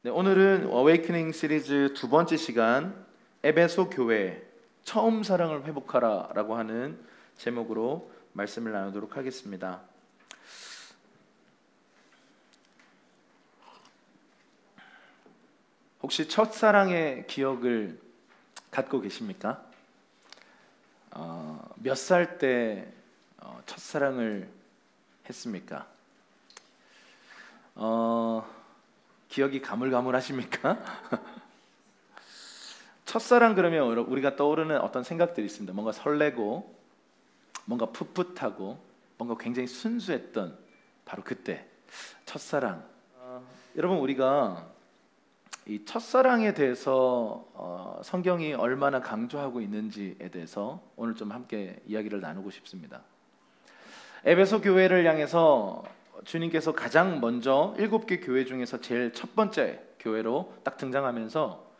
네, 오늘은 어웨이크닝 시리즈 두 번째 시간 에베소 교회 처음 사랑을 회복하라라고 하는 제목으로 말씀을 나누도록 하겠습니다. 혹시 첫사랑의 기억을 갖고 계십니까? 몇 살 때 첫사랑을 했습니까? 기억이 가물가물하십니까? 첫사랑 그러면 우리가 떠오르는 어떤 생각들이 있습니다. 뭔가 설레고, 뭔가 풋풋하고, 뭔가 굉장히 순수했던 바로 그때 첫사랑. 여러분 우리가 이 첫사랑에 대해서 성경이 얼마나 강조하고 있는지에 대해서 오늘 좀 함께 이야기를 나누고 싶습니다. 에베소 교회를 향해서 주님께서 가장 먼저 7개 교회 중에서 제일 첫 번째 교회로 딱 등장하면서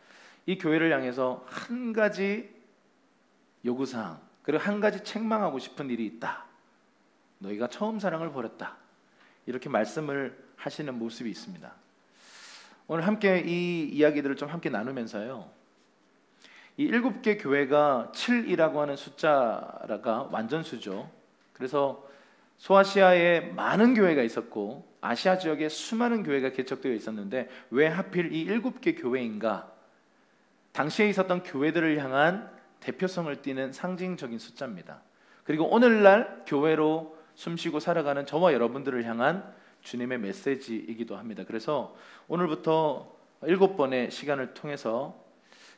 이 교회를 향해서 한 가지 요구사항 그리고 한 가지 책망하고 싶은 일이 있다. 너희가 처음 사랑을 버렸다. 이렇게 말씀을 하시는 모습이 있습니다. 오늘 함께 이 이야기들을 좀 함께 나누면서요, 이 7개 교회가 7이라고 하는 숫자가 완전수죠. 그래서 소아시아에 많은 교회가 있었고 아시아 지역에 수많은 교회가 개척되어 있었는데 왜 하필 이 7개 교회인가? 당시에 있었던 교회들을 향한 대표성을 띠는 상징적인 숫자입니다. 그리고 오늘날 교회로 숨쉬고 살아가는 저와 여러분들을 향한 주님의 메시지이기도 합니다. 그래서 오늘부터 7번의 시간을 통해서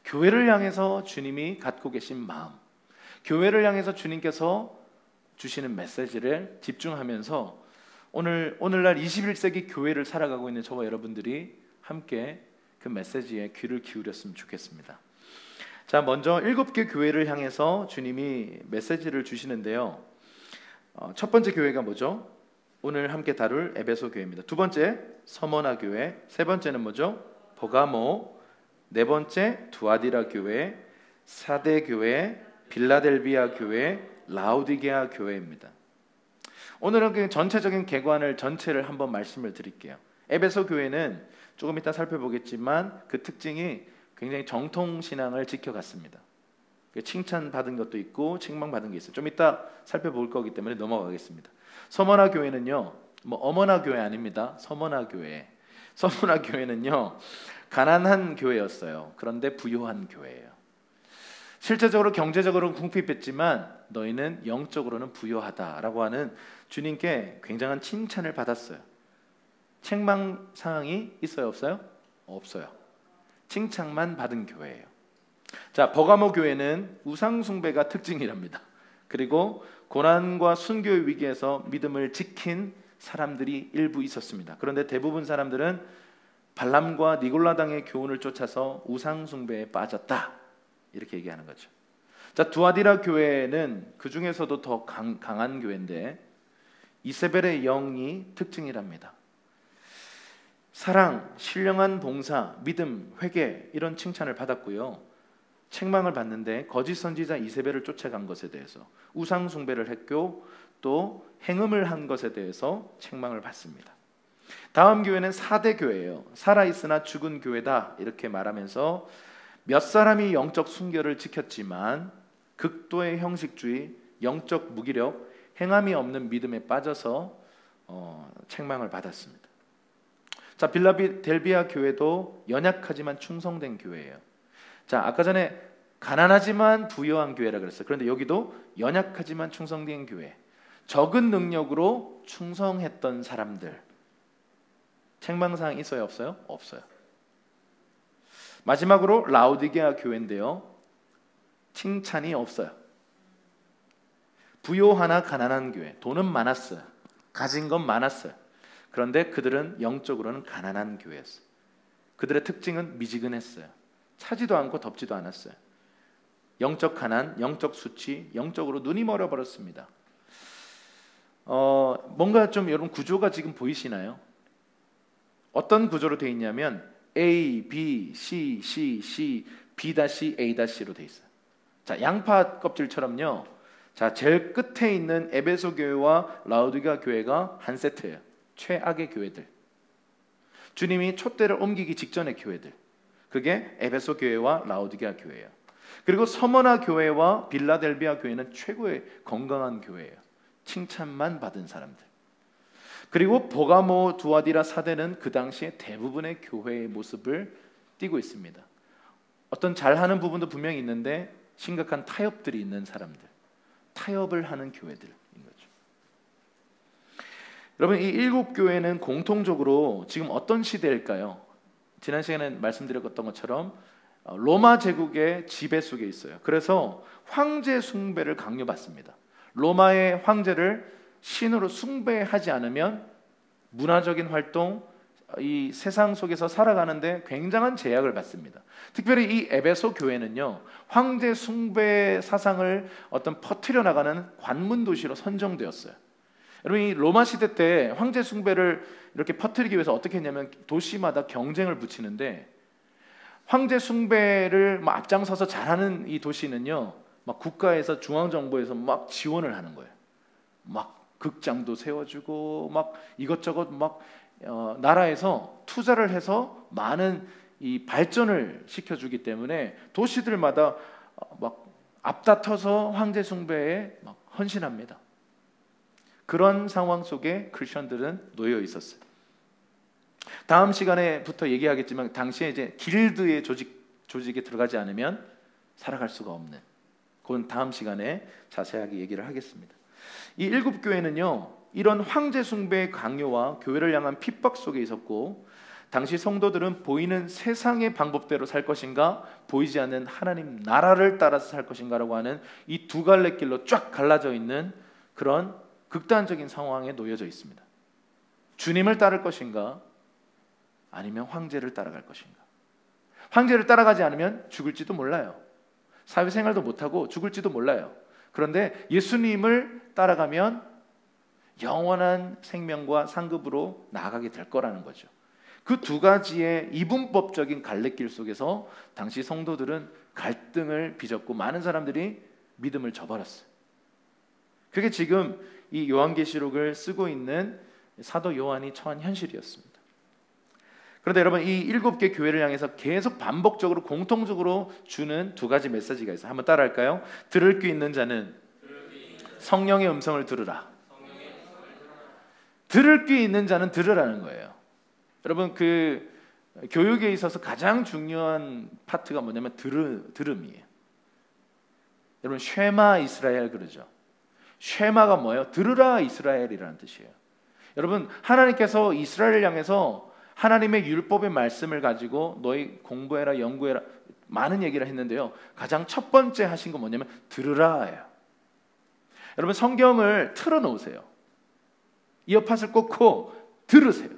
교회를 향해서 주님이 갖고 계신 마음, 교회를 향해서 주님께서 주시는 메시지를 집중하면서 오늘날 21세기 교회를 살아가고 있는 저와 여러분들이 함께 그 메시지에 귀를 기울였으면 좋겠습니다. 자, 먼저 7개 교회를 향해서 주님이 메시지를 주시는데요. 첫 번째 교회가 뭐죠? 오늘 함께 다룰 에베소 교회입니다. 두 번째 서머나 교회, 세 번째는 뭐죠? 버가모, 네 번째 두아디라 교회, 사대 교회, 빌라델비아 교회, 라우디게아 교회입니다. 오늘은 그 전체적인 개관을 전체를 한번 말씀을 드릴게요. 에베소 교회는 조금 이따 살펴보겠지만 그 특징이 굉장히 정통 신앙을 지켜갔습니다. 칭찬받은 것도 있고 책망받은 게 있어요. 좀 이따 살펴볼 거기 때문에 넘어가겠습니다. 서머나 교회는요, 어머나 교회 아닙니다. 서머나 교회. 서머나 교회는요, 가난한 교회였어요. 그런데 부유한 교회예요. 실제적으로 경제적으로는 궁핍했지만 너희는 영적으로는 부유하다라고 하는 주님께 굉장한 칭찬을 받았어요. 책망 사항이 있어요, 없어요? 없어요. 칭찬만 받은 교회예요. 자, 버가모 교회는 우상 숭배가 특징이랍니다. 그리고 고난과 순교의 위기에서 믿음을 지킨 사람들이 일부 있었습니다. 그런데 대부분 사람들은 발람과 니골라당의 교훈을 쫓아서 우상 숭배에 빠졌다. 이렇게 얘기하는 거죠. 자, 두아디라 교회는 그 중에서도 더 강한 교회인데 이세벨의 영이 특징이랍니다. 사랑, 신령한 봉사, 믿음, 회개 이런 칭찬을 받았고요. 책망을 받는데 거짓 선지자 이세벨을 쫓아간 것에 대해서, 우상 숭배를 했고 또 행음을 한 것에 대해서 책망을 받습니다. 다음 교회는 사대 교회예요. 살아있으나 죽은 교회다 이렇게 말하면서 몇 사람이 영적 순결을 지켰지만 극도의 형식주의, 영적 무기력, 행함이 없는 믿음에 빠져서 책망을 받았습니다. 자, 빌라델비아 교회도 연약하지만 충성된 교회예요. 자, 아까 전에 가난하지만 부유한 교회라 그랬어요. 그런데 여기도 연약하지만 충성된 교회, 적은 능력으로 충성했던 사람들. 책망사항 있어요, 없어요? 없어요. 마지막으로 라우디게아 교회인데요, 칭찬이 없어요. 부요하나 가난한 교회, 돈은 많았어요. 가진 건 많았어요. 그런데 그들은 영적으로는 가난한 교회였어요. 그들의 특징은 미지근했어요. 차지도 않고 덥지도 않았어요. 영적 가난, 영적 수치, 영적으로 눈이 멀어버렸습니다. 뭔가 좀 여러분 구조가 지금 보이시나요? 어떤 구조로 되어 있냐면 A, B, C, C, C, B-A-로 되어 있어요. 자, 양파 껍질처럼요. 자, 제일 끝에 있는 에베소 교회와 라우디게아 교회가 한 세트예요. 최악의 교회들. 주님이 촛대를 옮기기 직전의 교회들, 그게 에베소 교회와 라오디게아 교회예요. 그리고 서머나 교회와 빌라델비아 교회는 최고의 건강한 교회예요. 칭찬만 받은 사람들. 그리고 보가모, 두아디라, 사데는 그 당시에 대부분의 교회의 모습을 띠고 있습니다. 어떤 잘하는 부분도 분명히 있는데 심각한 타협들이 있는 사람들, 타협을 하는 교회들인 거죠. 여러분, 이 7교회는 공통적으로 지금 어떤 시대일까요? 지난 시간에 말씀드렸던 것처럼 로마 제국의 지배 속에 있어요. 그래서 황제 숭배를 강요받습니다. 로마의 황제를 신으로 숭배하지 않으면 문화적인 활동, 이 세상 속에서 살아가는데 굉장한 제약을 받습니다. 특별히 이 에베소 교회는요, 황제 숭배 사상을 어떤 퍼뜨려 나가는 관문 도시로 선정되었어요. 여러분, 이 로마 시대 때 황제 숭배를 이렇게 퍼뜨리기 위해서 어떻게 했냐면 도시마다 경쟁을 붙이는데, 황제 숭배를 막 앞장서서 잘하는 이 도시는요, 막 국가에서 중앙 정부에서 막 지원을 하는 거예요. 막 극장도 세워주고 막 이것저것 막 나라에서 투자를 해서 많은 이 발전을 시켜주기 때문에 도시들마다 막 앞다퉈서 황제 숭배에 막 헌신합니다. 그런 상황 속에 크리스천들은 놓여 있었어요. 다음 시간에부터 얘기하겠지만 당시에 이제 길드의 조직에 들어가지 않으면 살아갈 수가 없는, 그건 다음 시간에 자세하게 얘기를 하겠습니다. 이 7교회는요, 이런 황제 숭배의 강요와 교회를 향한 핍박 속에 있었고, 당시 성도들은 보이는 세상의 방법대로 살 것인가, 보이지 않는 하나님 나라를 따라서 살 것인가라고 하는 이 두 갈래 길로 쫙 갈라져 있는 그런 극단적인 상황에 놓여져 있습니다. 주님을 따를 것인가, 아니면 황제를 따라갈 것인가. 황제를 따라가지 않으면 죽을지도 몰라요. 사회생활도 못하고 죽을지도 몰라요. 그런데 예수님을 따라가면 영원한 생명과 상급으로 나아가게 될 거라는 거죠. 그 두 가지의 이분법적인 갈래길 속에서 당시 성도들은 갈등을 빚었고 많은 사람들이 믿음을 저버렸어요. 그게 지금 이 요한계시록을 쓰고 있는 사도 요한이 처한 현실이었습니다. 그런데 여러분, 이 7개 교회를 향해서 계속 반복적으로 공통적으로 주는 두 가지 메시지가 있어요. 한번 따라할까요? 들을 귀 있는 자는 성령의 음성을 들으라. 들을 귀 있는 자는 들으라는 거예요. 여러분, 그 교육에 있어서 가장 중요한 파트가 뭐냐면 들음이에요. 여러분, 쉐마 이스라엘 그러죠. 쉐마가 뭐예요? 들으라 이스라엘이라는 뜻이에요. 여러분, 하나님께서 이스라엘을 향해서 하나님의 율법의 말씀을 가지고 너희 공부해라, 연구해라, 많은 얘기를 했는데요, 가장 첫 번째 하신 건 뭐냐면 들으라예요. 여러분, 성경을 틀어놓으세요. 이어팟을 꽂고 들으세요.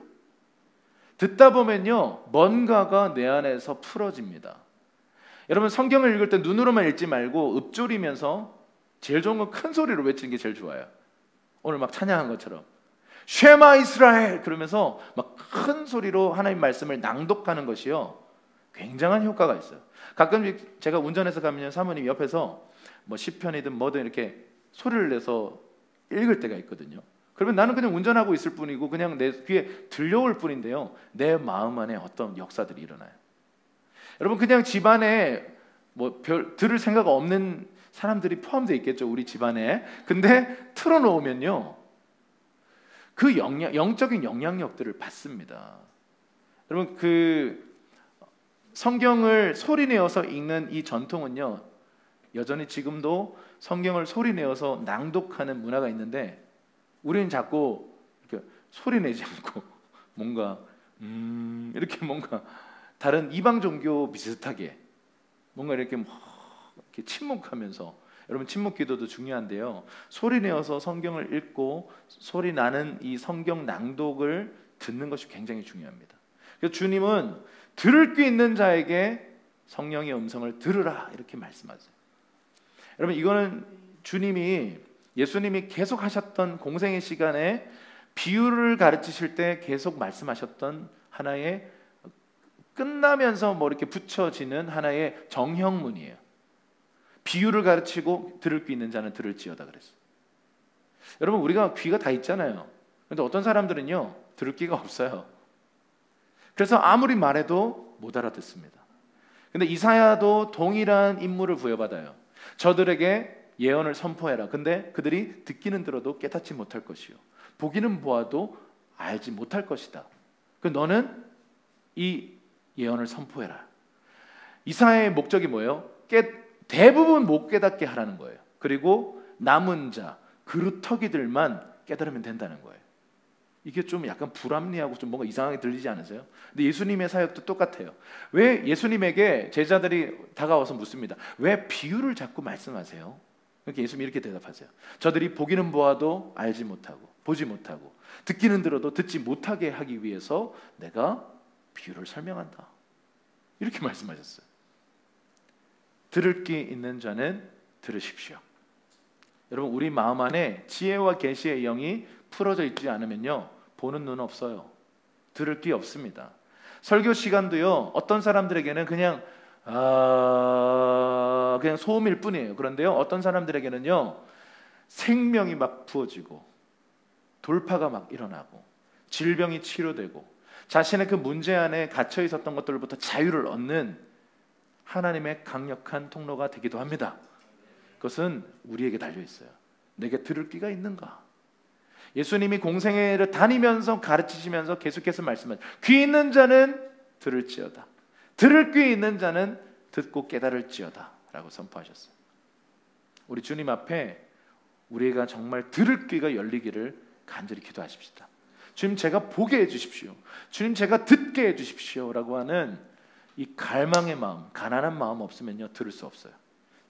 듣다 보면요, 뭔가가 내 안에서 풀어집니다. 여러분, 성경을 읽을 때 눈으로만 읽지 말고 읊조리면서, 제일 좋은 건 큰 소리로 외치는 게 제일 좋아요. 오늘 막 찬양한 것처럼 쉐마 이스라엘 그러면서 막 큰 소리로 하나님 말씀을 낭독하는 것이요, 굉장한 효과가 있어요. 가끔 제가 운전해서 가면 사모님 옆에서 뭐 시편이든 뭐든 이렇게 소리를 내서 읽을 때가 있거든요. 그러면 나는 그냥 운전하고 있을 뿐이고 그냥 내 귀에 들려올 뿐인데요, 내 마음 안에 어떤 역사들이 일어나요. 여러분, 그냥 집안에 뭐 별 들을 생각 없는 사람들이 포함되어 있겠죠, 우리 집안에. 근데 틀어놓으면요, 그 영적인 영향력들을 받습니다. 여러분, 그 성경을 소리내어서 읽는 이 전통은요, 여전히 지금도 성경을 소리내어서 낭독하는 문화가 있는데, 우리는 자꾸 이렇게 소리내지 않고 뭔가 이렇게 뭔가 다른 이방 종교 비슷하게 뭔가 이렇게 막 이렇게 침묵하면서, 여러분, 침묵 기도도 중요한데요, 소리 내어서 성경을 읽고 소리 나는 이 성경 낭독을 듣는 것이 굉장히 중요합니다. 그래서 주님은 들을 귀 있는 자에게 성령의 음성을 들으라 이렇게 말씀하세요. 여러분, 이거는 예수님이 계속 하셨던 공생의 시간에 비유를 가르치실 때 계속 말씀하셨던 하나의, 끝나면서 뭐 이렇게 붙여지는 하나의 정형문이에요. 비유를 가르치고 들을 귀 있는 자는 들을지어다 그랬어요. 여러분, 우리가 귀가 다 있잖아요. 그런데 어떤 사람들은요, 들을 귀가 없어요. 그래서 아무리 말해도 못 알아듣습니다. 근데 이사야도 동일한 임무를 부여받아요. 저들에게 예언을 선포해라. 근데 그들이 듣기는 들어도 깨닫지 못할 것이요, 보기는 보아도 알지 못할 것이다. 그 너는 이 예언을 선포해라. 이사야의 목적이 뭐예요? 대부분 못 깨닫게 하라는 거예요. 그리고 남은 자, 그루터기들만 깨달으면 된다는 거예요. 이게 좀 약간 불합리하고 좀 뭔가 이상하게 들리지 않으세요? 근데 예수님의 사역도 똑같아요. 왜 예수님에게 제자들이 다가와서 묻습니다. 왜 비유를 자꾸 말씀하세요? 그러니까 예수님이 이렇게 대답하세요. 저들이 보기는 보아도 알지 못하고, 보지 못하고, 듣기는 들어도 듣지 못하게 하기 위해서 내가 비유를 설명한다. 이렇게 말씀하셨어요. 들을 귀 있는 자는 들으십시오. 여러분, 우리 마음 안에 지혜와 계시의 영이 풀어져 있지 않으면요, 보는 눈 없어요. 들을 귀 없습니다. 설교 시간도요, 어떤 사람들에게는 그냥 소음일 뿐이에요. 그런데요, 어떤 사람들에게는요, 생명이 막 부어지고 돌파가 막 일어나고 질병이 치료되고 자신의 그 문제 안에 갇혀 있었던 것들로부터 자유를 얻는 하나님의 강력한 통로가 되기도 합니다. 그것은 우리에게 달려 있어요. 내게 들을 귀가 있는가? 예수님이 공생애를 다니면서 가르치시면서 계속해서 말씀하시죠. 귀 있는 자는 들을지어다. 들을 귀 있는 자는 듣고 깨달을지어다 라고 선포하셨어요. 우리 주님 앞에 우리가 정말 들을 귀가 열리기를 간절히 기도하십시다. 주님, 제가 보게 해주십시오. 주님, 제가 듣게 해주십시오 라고 하는 이 갈망의 마음, 가난한 마음 없으면요, 들을 수 없어요.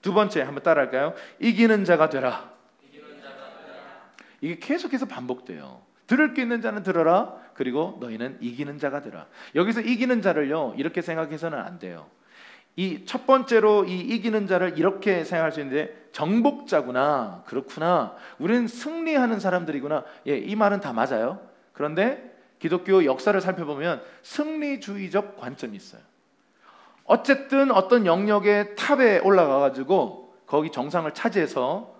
두 번째, 한번 따라할까요? 이기는 자가 되라. 이게 계속해서 반복돼요. 들을 게 있는 자는 들어라. 그리고 너희는 이기는 자가 되라. 여기서 이기는 자를요, 이렇게 생각해서는 안 돼요. 이 첫 번째로 이 이기는 자를 이렇게 생각할 수 있는데, 정복자구나, 그렇구나, 우리는 승리하는 사람들이구나. 예, 이 말은 다 맞아요. 그런데 기독교 역사를 살펴보면 승리주의적 관점이 있어요. 어쨌든 어떤 영역의 탑에 올라가가지고 거기 정상을 차지해서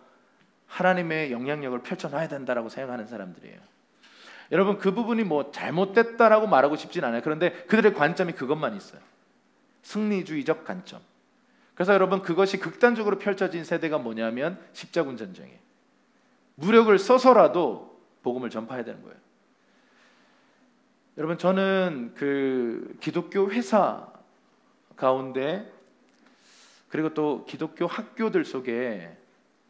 하나님의 영향력을 펼쳐놔야 된다라고 생각하는 사람들이에요. 여러분, 그 부분이 뭐 잘못됐다라고 말하고 싶진 않아요. 그런데 그들의 관점이 그것만 있어요. 승리주의적 관점. 그래서 여러분, 그것이 극단적으로 펼쳐진 세대가 뭐냐면 십자군 전쟁이에요. 무력을 써서라도 복음을 전파해야 되는 거예요. 여러분, 저는 그 기독교 회사 가운데, 그리고 또 기독교 학교들 속에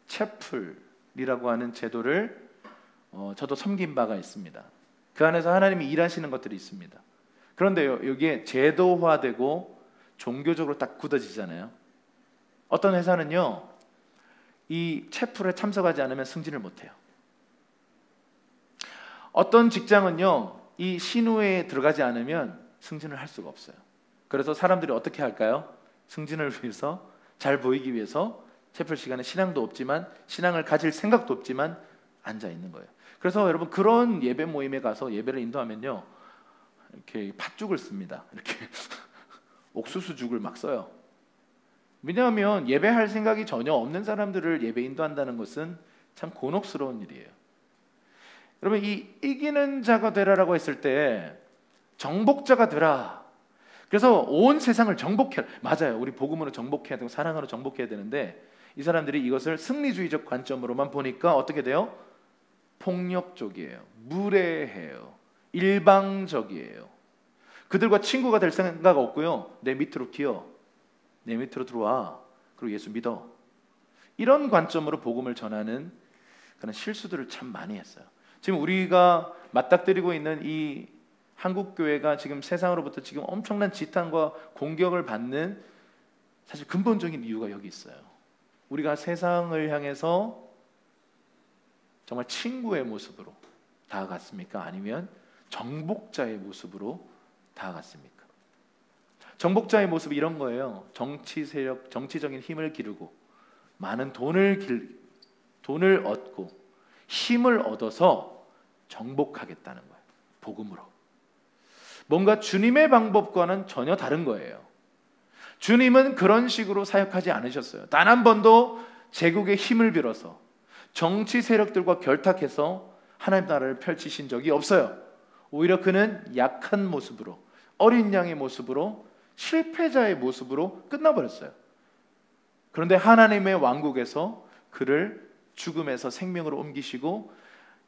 채플이라고 하는 제도를 저도 섬긴 바가 있습니다. 그 안에서 하나님이 일하시는 것들이 있습니다. 그런데요, 여기에 제도화되고 종교적으로 딱 굳어지잖아요. 어떤 회사는요, 이 채플에 참석하지 않으면 승진을 못해요. 어떤 직장은요, 이 신우회에 들어가지 않으면 승진을 할 수가 없어요. 그래서 사람들이 어떻게 할까요? 승진을 위해서, 잘 보이기 위해서 채플 시간에 신앙도 없지만, 신앙을 가질 생각도 없지만 앉아 있는 거예요. 그래서 여러분, 그런 예배 모임에 가서 예배를 인도하면요, 이렇게 팥죽을 씁니다. 이렇게 옥수수죽을 막 써요. 왜냐하면 예배할 생각이 전혀 없는 사람들을 예배 인도한다는 것은 참 곤혹스러운 일이에요. 여러분, 이 이기는 자가 되라라고 했을 때 정복자가 되라. 그래서 온 세상을 정복해라. 맞아요. 우리 복음으로 정복해야 되고 사랑으로 정복해야 되는데, 이 사람들이 이것을 승리주의적 관점으로만 보니까 어떻게 돼요? 폭력적이에요. 무례해요. 일방적이에요. 그들과 친구가 될 생각 없고요, 내 밑으로 기어, 내 밑으로 들어와, 그리고 예수 믿어. 이런 관점으로 복음을 전하는 그런 실수들을 참 많이 했어요. 지금 우리가 맞닥뜨리고 있는 이 한국교회가 지금 세상으로부터 지금 엄청난 지탄과 공격을 받는 사실 근본적인 이유가 여기 있어요. 우리가 세상을 향해서 정말 친구의 모습으로 다가갔습니까? 아니면 정복자의 모습으로 다가갔습니까? 정복자의 모습이 이런 거예요. 정치 세력, 정치적인 힘을 기르고 많은 돈을 얻고 힘을 얻어서 정복하겠다는 거예요. 복음으로. 뭔가 주님의 방법과는 전혀 다른 거예요. 주님은 그런 식으로 사역하지 않으셨어요. 단 한 번도 제국의 힘을 빌어서 정치 세력들과 결탁해서 하나님 나라를 펼치신 적이 없어요. 오히려 그는 약한 모습으로, 어린 양의 모습으로, 실패자의 모습으로 끝나버렸어요. 그런데 하나님의 왕국에서 그를 죽음에서 생명으로 옮기시고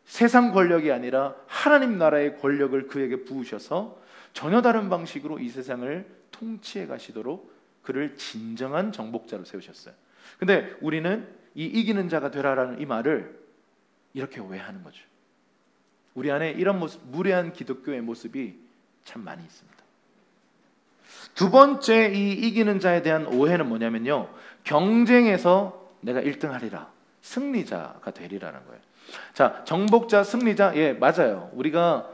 세상 권력이 아니라 하나님 나라의 권력을 그에게 부으셔서 전혀 다른 방식으로 이 세상을 통치해 가시도록 그를 진정한 정복자로 세우셨어요. 근데 우리는 이 이기는 자가 되라라는 이 말을 이렇게 오해하는 거죠. 우리 안에 이런 모습, 무례한 기독교의 모습이 참 많이 있습니다. 두 번째 이 이기는 자에 대한 오해는 뭐냐면요, 경쟁에서 내가 1등 하리라, 승리자가 되리라는 거예요. 자, 정복자, 승리자, 예, 맞아요. 우리가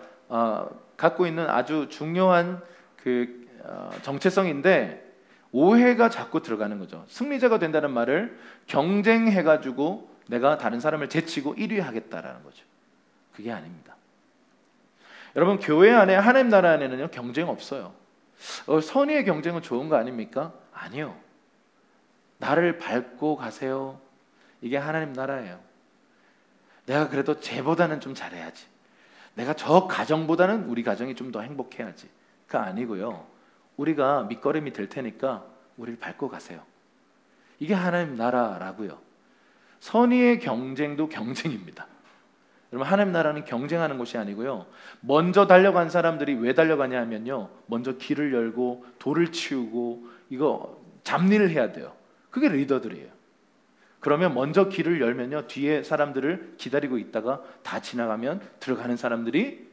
갖고 있는 아주 중요한 그 정체성인데 오해가 자꾸 들어가는 거죠. 승리자가 된다는 말을 경쟁해가지고 내가 다른 사람을 제치고 1위 하겠다라는 거죠. 그게 아닙니다. 여러분, 교회 안에, 하나님 나라 안에는요, 경쟁 없어요. 선의의 경쟁은 좋은 거 아닙니까? 아니요. 나를 밟고 가세요. 이게 하나님 나라예요. 내가 그래도 쟤보다는 좀 잘해야지. 내가 저 가정보다는 우리 가정이 좀 더 행복해야지. 그거 아니고요. 우리가 밑거름이 될 테니까 우리를 밟고 가세요. 이게 하나님 나라라고요. 선의의 경쟁도 경쟁입니다. 여러분, 하나님 나라는 경쟁하는 곳이 아니고요, 먼저 달려간 사람들이 왜 달려가냐 하면요, 먼저 길을 열고 돌을 치우고 이거 잡일을 해야 돼요. 그게 리더들이에요. 그러면 먼저 길을 열면요, 뒤에 사람들을 기다리고 있다가 다 지나가면 들어가는 사람들이,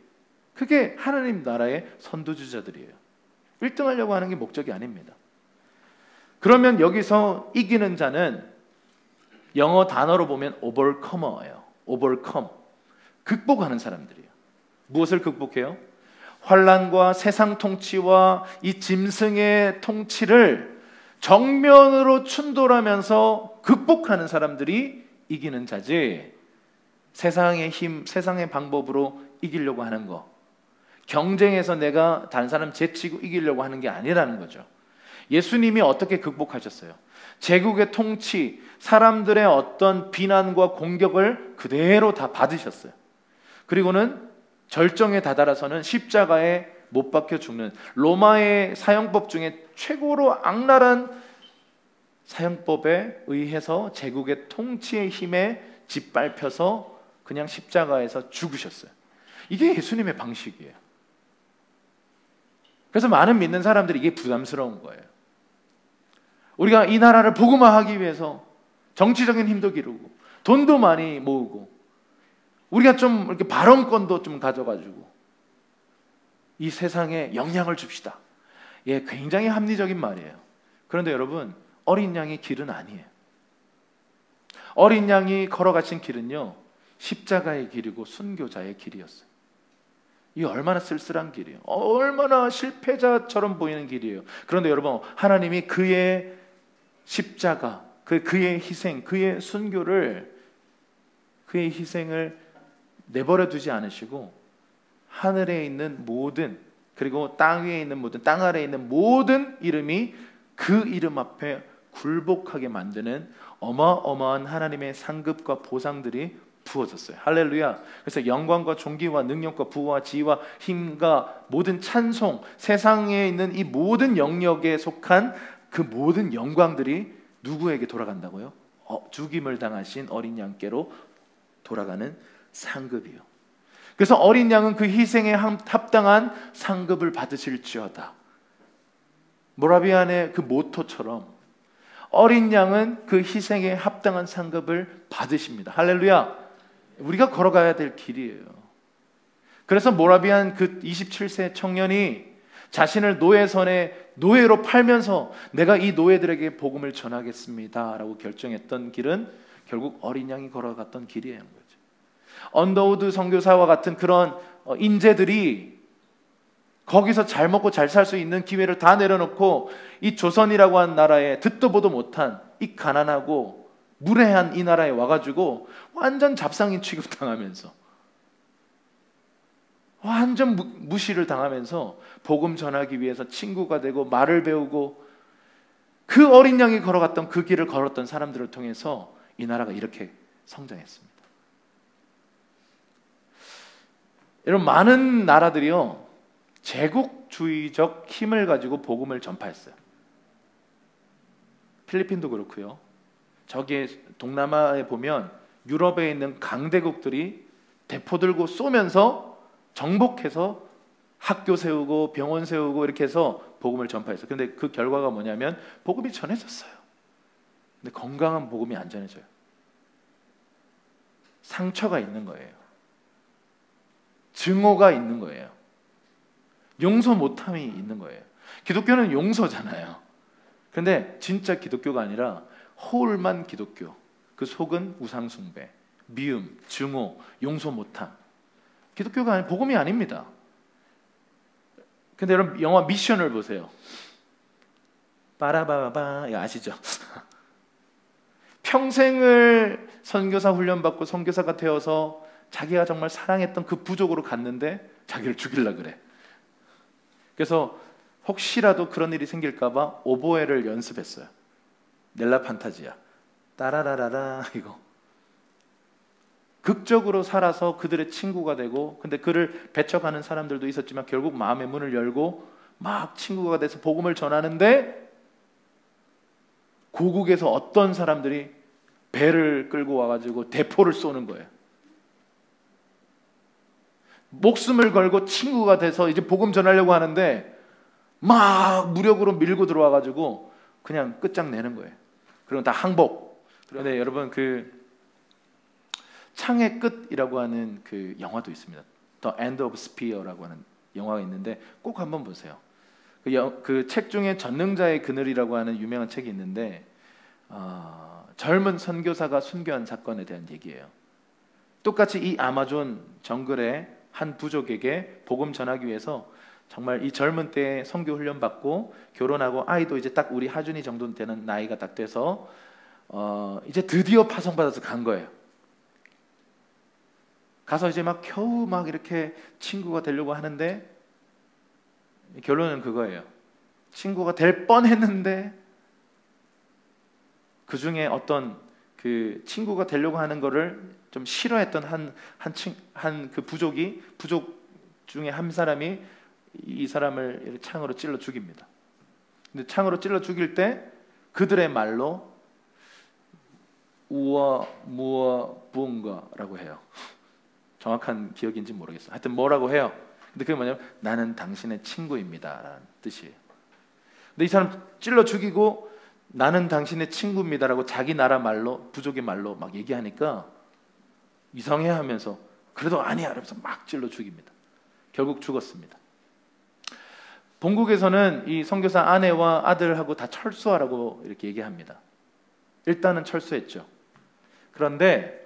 그게 하나님 나라의 선두주자들이에요. 1등 하려고 하는 게 목적이 아닙니다. 그러면 여기서 이기는 자는 영어 단어로 보면 overcomer예요. overcome, 극복하는 사람들이에요. 무엇을 극복해요? 환난과 세상 통치와 이 짐승의 통치를 정면으로 충돌하면서 극복하는 사람들이 이기는 자지, 세상의 힘, 세상의 방법으로 이기려고 하는 거, 경쟁에서 내가 다른 사람 제치고 이기려고 하는 게 아니라는 거죠. 예수님이 어떻게 극복하셨어요? 제국의 통치, 사람들의 어떤 비난과 공격을 그대로 다 받으셨어요. 그리고는 절정에 다다라서는 십자가에 못 박혀 죽는, 로마의 사형법 중에 최고로 악랄한 사형법에 의해서 제국의 통치의 힘에 짓밟혀서 그냥 십자가에서 죽으셨어요. 이게 예수님의 방식이에요. 그래서 많은 믿는 사람들이 이게 부담스러운 거예요. 우리가 이 나라를 복음화하기 위해서 정치적인 힘도 기르고 돈도 많이 모으고 우리가 좀 이렇게 발언권도 좀 가져가지고 이 세상에 영향을 줍시다. 예, 굉장히 합리적인 말이에요. 그런데 여러분, 어린 양의 길은 아니에요. 어린 양이 걸어가신 길은요, 십자가의 길이고 순교자의 길이었어요. 이 얼마나 쓸쓸한 길이에요. 얼마나 실패자처럼 보이는 길이에요. 그런데 여러분, 하나님이 그의 십자가, 그의 희생, 그의 순교를, 그의 희생을 내버려 두지 않으시고 하늘에 있는 모든, 그리고 땅 위에 있는 모든, 땅 아래에 있는 모든 이름이 그 이름 앞에 굴복하게 만드는 어마어마한 하나님의 상급과 보상들이 부어졌어요. 할렐루야. 그래서 영광과 존귀와 능력과 부와 지혜와 힘과 모든 찬송, 세상에 있는 이 모든 영역에 속한 그 모든 영광들이 누구에게 돌아간다고요? 죽임을 당하신 어린 양께로 돌아가는 상급이요. 그래서 어린 양은 그 희생에 합당한 상급을 받으실지어다. 모라비안의 그 모토처럼 어린 양은 그 희생에 합당한 상급을 받으십니다. 할렐루야. 우리가 걸어가야 될 길이에요. 그래서 모라비안 그 27세 청년이 자신을 노예로 팔면서 내가 이 노예들에게 복음을 전하겠습니다 라고 결정했던 길은 결국 어린 양이 걸어갔던 길이에요. 언더우드 선교사와 같은 그런 인재들이 거기서 잘 먹고 잘 살 수 있는 기회를 다 내려놓고 이 조선이라고 한 나라에 듣도 보도 못한 이 가난하고 무례한 이 나라에 와가지고 완전 잡상인 취급당하면서 완전 무시를 당하면서 복음 전하기 위해서 친구가 되고 말을 배우고 그 어린 양이 걸어갔던 그 길을 걸었던 사람들을 통해서 이 나라가 이렇게 성장했습니다. 여러분, 많은 나라들이요, 제국주의적 힘을 가지고 복음을 전파했어요. 필리핀도 그렇고요. 저기 동남아에 보면 유럽에 있는 강대국들이 대포 들고 쏘면서 정복해서 학교 세우고 병원 세우고 이렇게 해서 복음을 전파했어요. 근데 그 결과가 뭐냐면 복음이 전해졌어요. 근데 건강한 복음이 안 전해져요. 상처가 있는 거예요. 증오가 있는 거예요. 용서 못함이 있는 거예요. 기독교는 용서잖아요. 근데 진짜 기독교가 아니라 허울만 기독교. 그 속은 우상숭배, 미움, 증오, 용서 못함. 기독교가 아니, 복음이 아닙니다. 근데 여러분 영화 미션을 보세요. 빠라바바 이거 아시죠? 평생을 선교사 훈련받고 선교사가 되어서 자기가 정말 사랑했던 그 부족으로 갔는데 자기를 죽이려고 그래. 그래서 혹시라도 그런 일이 생길까 봐 오보에를 연습했어요. 넬라 판타지야. 따라라라라 이거. 극적으로 살아서 그들의 친구가 되고, 근데 그를 배척하는 사람들도 있었지만 결국 마음의 문을 열고 막 친구가 돼서 복음을 전하는데, 고국에서 어떤 사람들이 배를 끌고 와가지고 대포를 쏘는 거예요. 목숨을 걸고 친구가 돼서 이제 복음 전하려고 하는데 막 무력으로 밀고 들어와가지고 그냥 끝장내는 거예요. 그리고 다 항복. 그런데 여러분 그 창의 끝이라고 하는 그 영화도 있습니다. The End of Spear라고 하는 영화가 있는데 꼭 한번 보세요. 그 책 중에 전능자의 그늘이라고 하는 유명한 책이 있는데 젊은 선교사가 순교한 사건에 대한 얘기예요. 똑같이 이 아마존 정글의 한 부족에게 복음 전하기 위해서 정말 이 젊은 때에 선교 훈련 받고 결혼하고 아이도 이제 딱 우리 하준이 정도 되는 나이가 딱 돼서 이제 드디어 파송받아서 간 거예요. 가서 이제 막 겨우 막 이렇게 친구가 되려고 하는데 결론은 그거예요. 친구가 될 뻔했는데 그 중에 어떤 그 친구가 되려고 하는 거를 좀 싫어했던 한 그 부족 중에 한 사람이 이 사람을 창으로 찔러 죽입니다. 근데 창으로 찔러 죽일 때 그들의 말로 우어 무어 부응거라고 해요. 정확한 기억인지 모르겠어요. 하여튼 뭐라고 해요. 근데 그게 뭐냐면 나는 당신의 친구입니다라는 뜻이에요. 근데 이 사람 찔러 죽이고 나는 당신의 친구입니다라고 자기 나라 말로 부족의 말로 막 얘기하니까 이상해하면서 그래도 아니야 이러면서 막 찔러 죽입니다. 결국 죽었습니다. 본국에서는 이 선교사 아내와 아들하고 다 철수하라고 이렇게 얘기합니다. 일단은 철수했죠. 그런데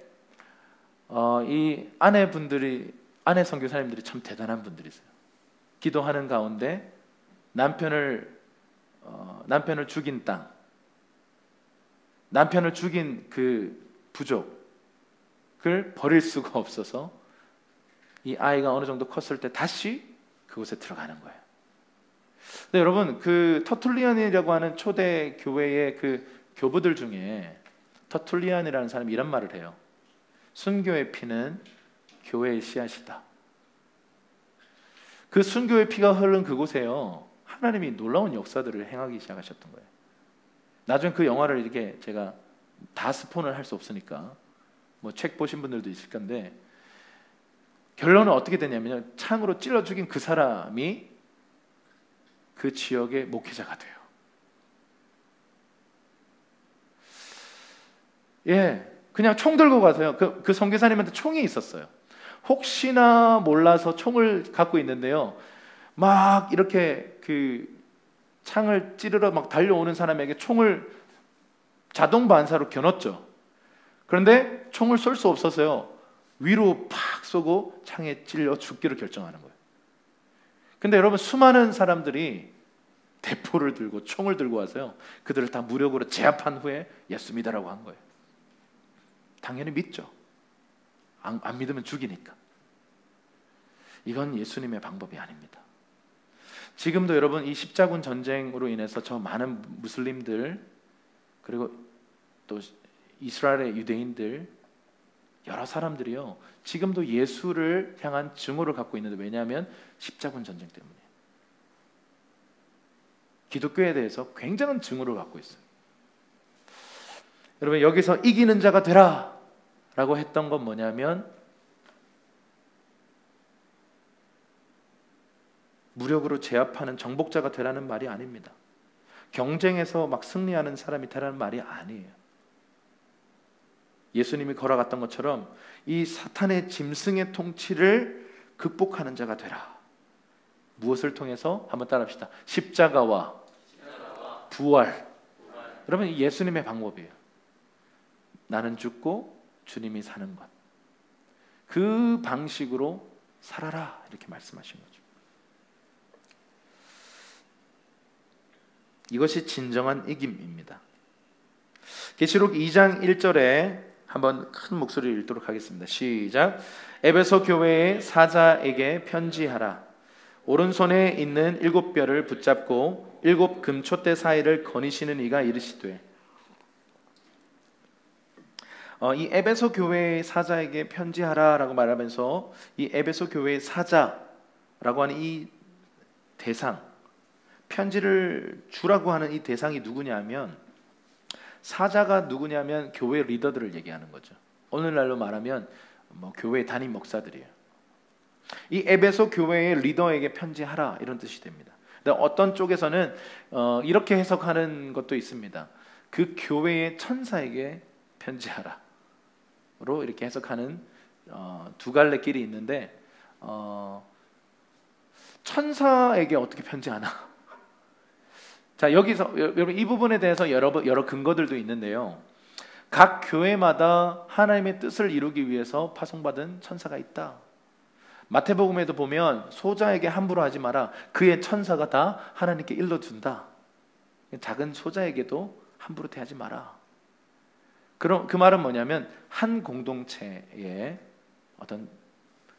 이 아내 선교사님들이 참 대단한 분들이세요. 기도하는 가운데 남편을 죽인 땅, 남편을 죽인 그 부족을 버릴 수가 없어서 이 아이가 어느 정도 컸을 때 다시 그곳에 들어가는 거예요. 근데 여러분 그 터툴리안이라고 하는 초대 교회의 그 교부들 중에 터툴리안이라는 사람이 이런 말을 해요. 순교의 피는 교회의 씨앗이다. 그 순교의 피가 흐른 그곳에요, 하나님이 놀라운 역사들을 행하기 시작하셨던 거예요. 나중에 그 영화를 이렇게 제가 다 스폰을 할 수 없으니까 뭐 책 보신 분들도 있을 건데 결론은 어떻게 되냐면요, 창으로 찔러 죽인 그 사람이 그 지역의 목회자가 돼요. 예, 그냥 총 들고 가세요. 그 선교사님한테 총이 있었어요. 혹시나 몰라서 총을 갖고 있는데요, 막 이렇게 그 창을 찌르러 막 달려오는 사람에게 총을 자동 반사로 겨눴죠. 그런데 총을 쏠 수 없어서요, 위로 팍 쏘고 창에 찔려 죽기로 결정하는 거예요. 근데 여러분 수많은 사람들이 대포를 들고 총을 들고 와서요, 그들을 다 무력으로 제압한 후에 예수 믿으라고 한 거예요. 당연히 믿죠. 안 믿으면 죽이니까. 이건 예수님의 방법이 아닙니다. 지금도 여러분 이 십자군 전쟁으로 인해서 저 많은 무슬림들 그리고 또 이스라엘의 유대인들 여러 사람들이요 지금도 예수를 향한 증오를 갖고 있는데, 왜냐하면 십자군 전쟁 때문에 기독교에 대해서 굉장한 증오를 갖고 있어요. 여러분, 여기서 이기는 자가 되라 라고 했던 건 뭐냐면 무력으로 제압하는 정복자가 되라는 말이 아닙니다. 경쟁에서 막 승리하는 사람이 되라는 말이 아니에요. 예수님이 걸어갔던 것처럼 이 사탄의 짐승의 통치를 극복하는 자가 되라. 무엇을 통해서? 한번 따라합시다. 십자가와 부활. 여러분, 예수님의 방법이에요. 나는 죽고 주님이 사는 것. 그 방식으로 살아라 이렇게 말씀하신 거죠. 이것이 진정한 이김입니다. 계시록 2장 1절에 한번 큰 목소리를 읽도록 하겠습니다. 시작. 에베소 교회의 사자에게 편지하라. 오른손에 있는 7뼈를 붙잡고 7 금촛대 사이를 거니시는 이가 이르시되. 이 에베소 교회의 사자에게 편지하라라고 말하면서 이 에베소 교회의 사자라고 하는 이 대상, 편지를 주라고 하는 이 대상이 누구냐면, 사자가 누구냐면 교회 리더들을 얘기하는 거죠. 오늘날로 말하면 교회 담임 목사들이에요. 이 에베소 교회의 리더에게 편지하라 이런 뜻이 됩니다. 근데 어떤 쪽에서는 이렇게 해석하는 것도 있습니다. 그 교회의 천사에게 편지하라 로 이렇게 해석하는 두 갈래 길이 있는데, 천사에게 어떻게 편지하나? 자, 여기서 여러분 이 부분에 대해서 여러 근거들도 있는데요. 각 교회마다 하나님의 뜻을 이루기 위해서 파송받은 천사가 있다. 마태복음에도 보면 소자에게 함부로 하지 마라. 그의 천사가 다 하나님께 일러준다. 작은 소자에게도 함부로 대하지 마라. 그럼 그 말은 뭐냐면 한 공동체에 어떤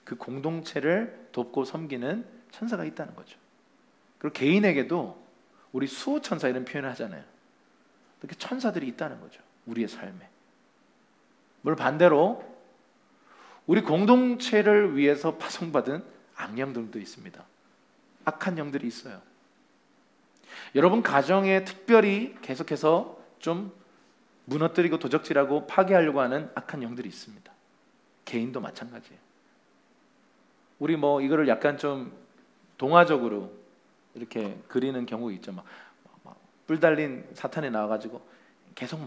그 공동체를 돕고 섬기는 천사가 있다는 거죠. 그리고 개인에게도 우리 수호천사 이런 표현을 하잖아요. 이렇게 천사들이 있다는 거죠. 우리의 삶에. 물론 반대로 우리 공동체를 위해서 파송받은 악령들도 있습니다. 악한 영들이 있어요. 여러분 가정에 특별히 계속해서 좀 무너뜨리고 도적질하고 파괴하려고 하는 악한 영들이 있습니다. 개인도 마찬가지예요. 우리 이거를 약간 좀 동화적으로 이렇게 그리는 경우 있죠. 뿔 달린 사탄이 나와가지고 계속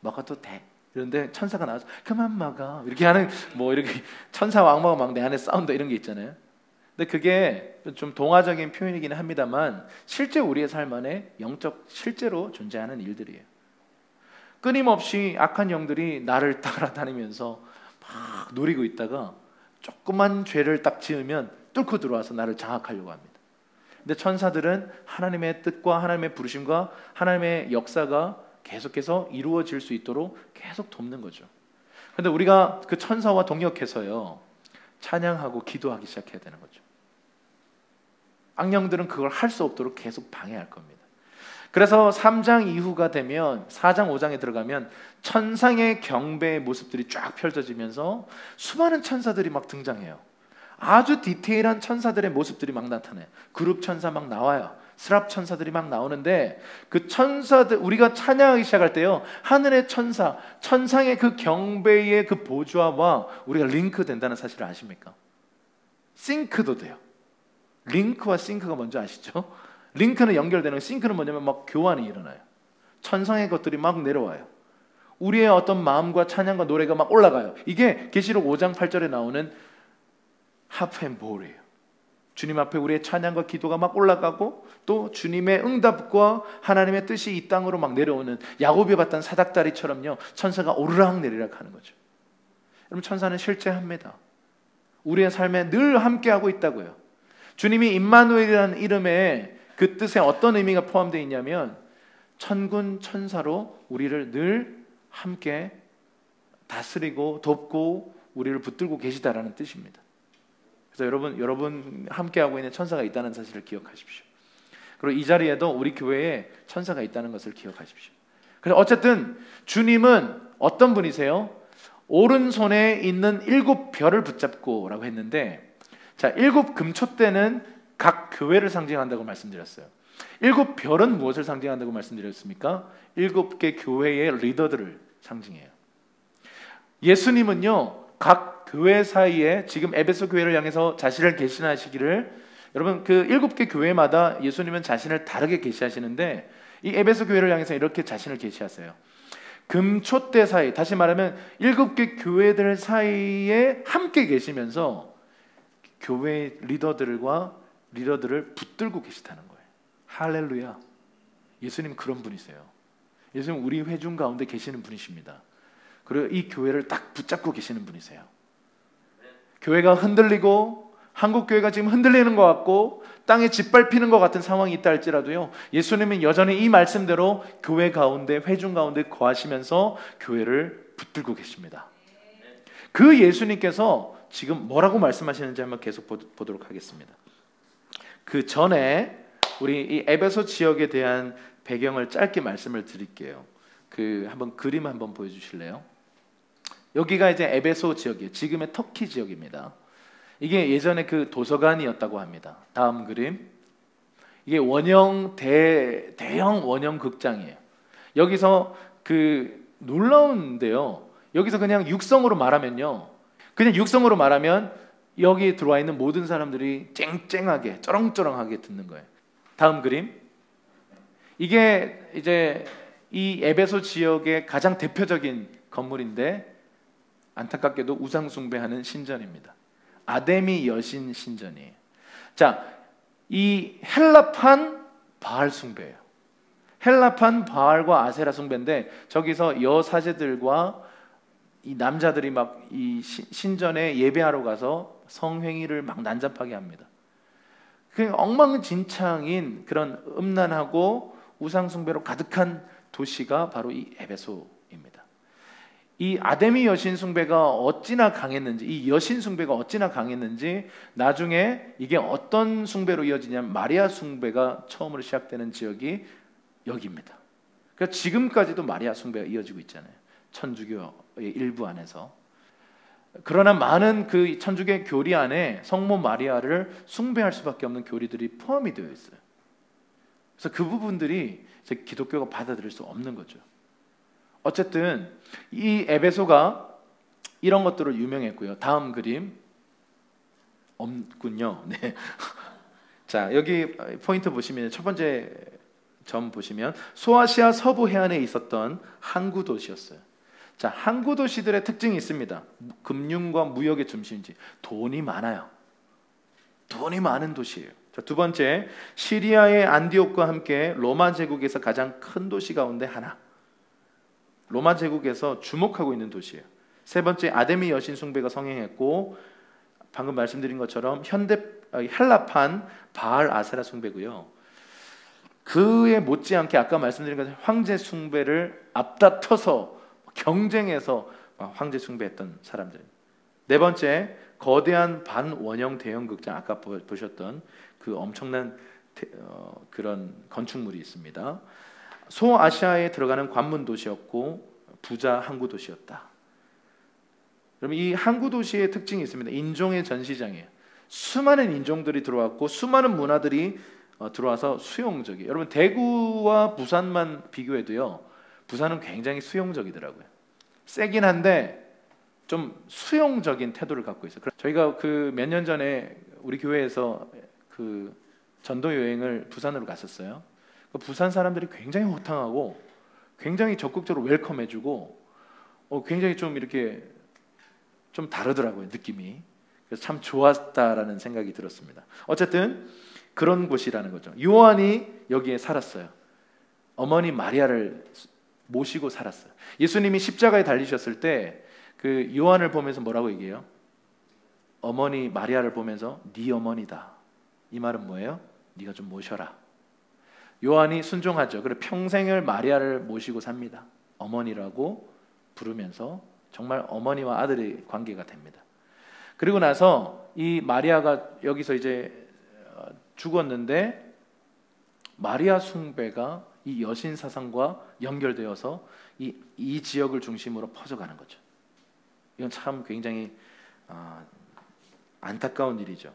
먹어도 돼. 그런데 천사가 나와서 그만 먹어 이렇게 하는 이렇게 천사와 악마가 막 내 안에 싸운다 이런 게 있잖아요. 근데 그게 좀 동화적인 표현이긴 합니다만 실제 우리의 삶 안에 영적 실제로 존재하는 일들이에요. 끊임없이 악한 영들이 나를 따라다니면서 막 노리고 있다가 조그만 죄를 딱 지으면 뚫고 들어와서 나를 장악하려고 합니다. 근데 천사들은 하나님의 뜻과 하나님의 부르심과 하나님의 역사가 계속해서 이루어질 수 있도록 계속 돕는 거죠. 근데 우리가 그 천사와 동역해서요 찬양하고 기도하기 시작해야 되는 거죠. 악령들은 그걸 할 수 없도록 계속 방해할 겁니다. 그래서 3장 이후가 되면 4장 5장에 들어가면 천상의 경배의 모습들이 쫙 펼쳐지면서 수많은 천사들이 막 등장해요. 아주 디테일한 천사들의 모습들이 막 나타나요. 그룹 천사 막 나와요. 스랍 천사들이 막 나오는데 그 천사들 우리가 찬양하기 시작할 때요 하늘의 천사, 천상의 그 경배의 그 보좌와 우리가 링크 된다는 사실을 아십니까? 싱크도 돼요. 링크와 싱크가 뭔지 아시죠? 링크는 연결되는, 싱크는 뭐냐면 막 교환이 일어나요. 천상의 것들이 막 내려와요. 우리의 어떤 마음과 찬양과 노래가 막 올라가요. 이게 계시록 5장 8절에 나오는 하프 앤 볼이에요. 주님 앞에 우리의 찬양과 기도가 막 올라가고 또 주님의 응답과 하나님의 뜻이 이 땅으로 막 내려오는, 야곱이 봤던 사닥다리처럼요 천사가 오르락 내리락 하는 거죠. 여러분 천사는 실제합니다. 우리의 삶에 늘 함께하고 있다고요. 주님이 임마누엘이라는 이름에 그 뜻에 어떤 의미가 포함되어 있냐면 천군 천사로 우리를 늘 함께 다스리고 돕고 우리를 붙들고 계시다라는 뜻입니다. 그래서 여러분 함께하고 있는 천사가 있다는 사실을 기억하십시오. 그리고 이 자리에도 우리 교회에 천사가 있다는 것을 기억하십시오. 그래서 어쨌든 주님은 어떤 분이세요? 오른손에 있는 7별을 붙잡고 라고 했는데, 자, 7 금촛대는 각 교회를 상징한다고 말씀드렸어요. 일곱 별은 무엇을 상징한다고 말씀드렸습니까? 일곱 개 교회의 리더들을 상징해요. 예수님은요, 각 교회 사이에 지금 에베소 교회를 향해서 자신을 계시하시기를, 여러분 그 일곱 개 교회마다 예수님은 자신을 다르게 계시하시는데 이 에베소 교회를 향해서 이렇게 자신을 계시하세요. 금초대 사이, 다시 말하면 일곱 개 교회들 사이에 함께 계시면서 교회 리더들을 붙들고 계시다는 거예요. 할렐루야. 예수님 그런 분이세요. 예수님 우리 회중 가운데 계시는 분이십니다. 그리고 이 교회를 딱 붙잡고 계시는 분이세요. 교회가 흔들리고 한국 교회가 지금 흔들리는 것 같고 땅에 짓밟히는 것 같은 상황이 있다 할지라도요, 예수님은 여전히 이 말씀대로 교회 가운데, 회중 가운데 거하시면서 교회를 붙들고 계십니다. 그 예수님께서 지금 뭐라고 말씀하시는지 한번 계속 보도록 하겠습니다. 그 전에 우리 이 에베소 지역에 대한 배경을 짧게 말씀을 드릴게요. 한번 그림 한번 보여주실래요? 여기가 이제 에베소 지역이에요. 지금의 터키 지역입니다. 이게 예전에 그 도서관이었다고 합니다. 다음 그림. 이게 대형 원형 극장이에요. 여기서 놀라운데요. 여기서 그냥 육성으로 말하면 여기 들어와 있는 모든 사람들이 쨍쨍하게 쩌렁쩌렁하게 듣는 거예요. 다음 그림. 이게 이제 이 에베소 지역의 가장 대표적인 건물인데 안타깝게도 우상 숭배하는 신전입니다. 아데미 여신 신전이에요. 자, 이 헬라판 바알 숭배예요. 헬라판 바알과 아세라 숭배인데 저기서 여사제들과 이 남자들이 막 이 신전에 예배하러 가서 성행위를 막 난잡하게 합니다. 그 엉망진창인 그런 음란하고 우상 숭배로 가득한 도시가 바로 이 에베소입니다. 이 아데미 여신 숭배가 어찌나 강했는지, 이 여신 숭배가 어찌나 강했는지 나중에 이게 어떤 숭배로 이어지냐면 마리아 숭배가 처음으로 시작되는 지역이 여기입니다. 그러니까 지금까지도 마리아 숭배가 이어지고 있잖아요. 천주교의 일부 안에서. 그러나 많은 그 천주교 교리 안에 성모 마리아를 숭배할 수밖에 없는 교리들이 포함이 되어 있어요. 그래서 그 부분들이 이제 기독교가 받아들일 수 없는 거죠. 어쨌든 이 에베소가 이런 것들로 유명했고요. 다음 그림 없군요. 네. 자, 여기 포인트 보시면 첫 번째 점 보시면 소아시아 서부 해안에 있었던 항구 도시였어요. 자, 항구 도시들의 특징이 있습니다. 금융과 무역의 중심지. 돈이 많아요. 돈이 많은 도시예요. 자, 두 번째, 시리아의 안디옥과 함께 로마 제국에서 가장 큰 도시 가운데 하나. 로마 제국에서 주목하고 있는 도시예요. 세 번째, 아데미 여신 숭배가 성행했고 방금 말씀드린 것처럼 헬라판 바알 아세라 숭배고요. 그에 못지않게 아까 말씀드린 것처럼 황제 숭배를 앞다퉈서 경쟁해서 황제 숭배했던 사람들. 네 번째, 거대한 반원형 대형 극장, 아까 보셨던 그 엄청난 그런 건축물이 있습니다. 소아시아에 들어가는 관문 도시였고 부자 항구 도시였다. 그럼 이 항구 도시의 특징이 있습니다. 인종의 전시장이에요. 수많은 인종들이 들어왔고 수많은 문화들이 들어와서 수용적이에요. 여러분 대구와 부산만 비교해도요, 부산은 굉장히 수용적이더라고요. 세긴 한데 좀 수용적인 태도를 갖고 있어요. 저희가 그 몇 년 전에 우리 교회에서 그 전도 여행을 부산으로 갔었어요. 부산 사람들이 굉장히 호탕하고 굉장히 적극적으로 웰컴해주고 굉장히 좀 이렇게 좀 다르더라고요, 느낌이. 그래서 참 좋았다라는 생각이 들었습니다. 어쨌든 그런 곳이라는 거죠. 요한이 여기에 살았어요. 어머니 마리아를 모시고 살았어요. 예수님이 십자가에 달리셨을 때 그 요한을 보면서 뭐라고 얘기해요? 어머니 마리아를 보면서 네 어머니다. 이 말은 뭐예요? 네가 좀 모셔라. 요한이 순종하죠. 그래 평생을 마리아를 모시고 삽니다. 어머니라고 부르면서 정말 어머니와 아들의 관계가 됩니다. 그리고 나서 이 마리아가 여기서 이제 죽었는데 마리아 숭배가 이 여신 사상과 연결되어서 이 지역을 중심으로 퍼져가는 거죠. 이건 참 굉장히 안타까운 일이죠.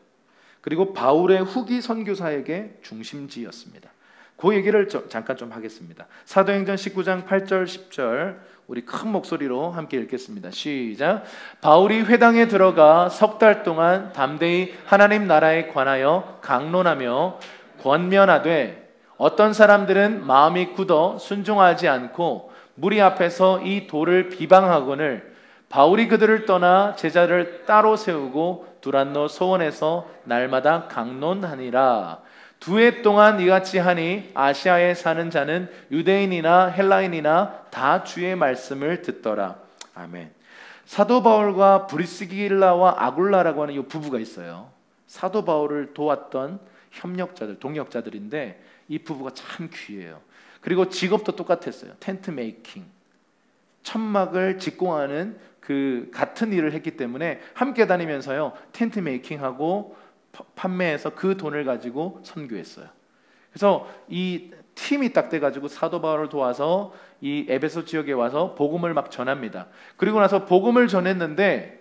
그리고 바울의 후기 선교사에게 중심지였습니다. 그 얘기를 잠깐 좀 하겠습니다. 사도행전 19장 8절 10절 우리 큰 목소리로 함께 읽겠습니다. 시작. 바울이 회당에 들어가 석 달 동안 담대히 하나님 나라에 관하여 강론하며 권면하되 어떤 사람들은 마음이 굳어 순종하지 않고 무리 앞에서 이 도를 비방하거늘 바울이 그들을 떠나 제자를 따로 세우고 두란노 소원에서 날마다 강론하니라. 2해 동안 이같이 하니 아시아에 사는 자는 유대인이나 헬라인이나 다 주의 말씀을 듣더라. 아멘. 사도 바울과 브리스길라와 아굴라라고 하는 이 부부가 있어요. 사도 바울을 도왔던 협력자들, 동역자들인데 이 부부가 참 귀해요. 그리고 직업도 똑같았어요. 텐트 메이킹, 천막을 직공하는 그 같은 일을 했기 때문에 함께 다니면서요 텐트 메이킹하고 판매해서 그 돈을 가지고 선교했어요. 그래서 이 팀이 딱 돼가지고 사도 바울을 도와서 이 에베소 지역에 와서 복음을 막 전합니다. 그리고 나서 복음을 전했는데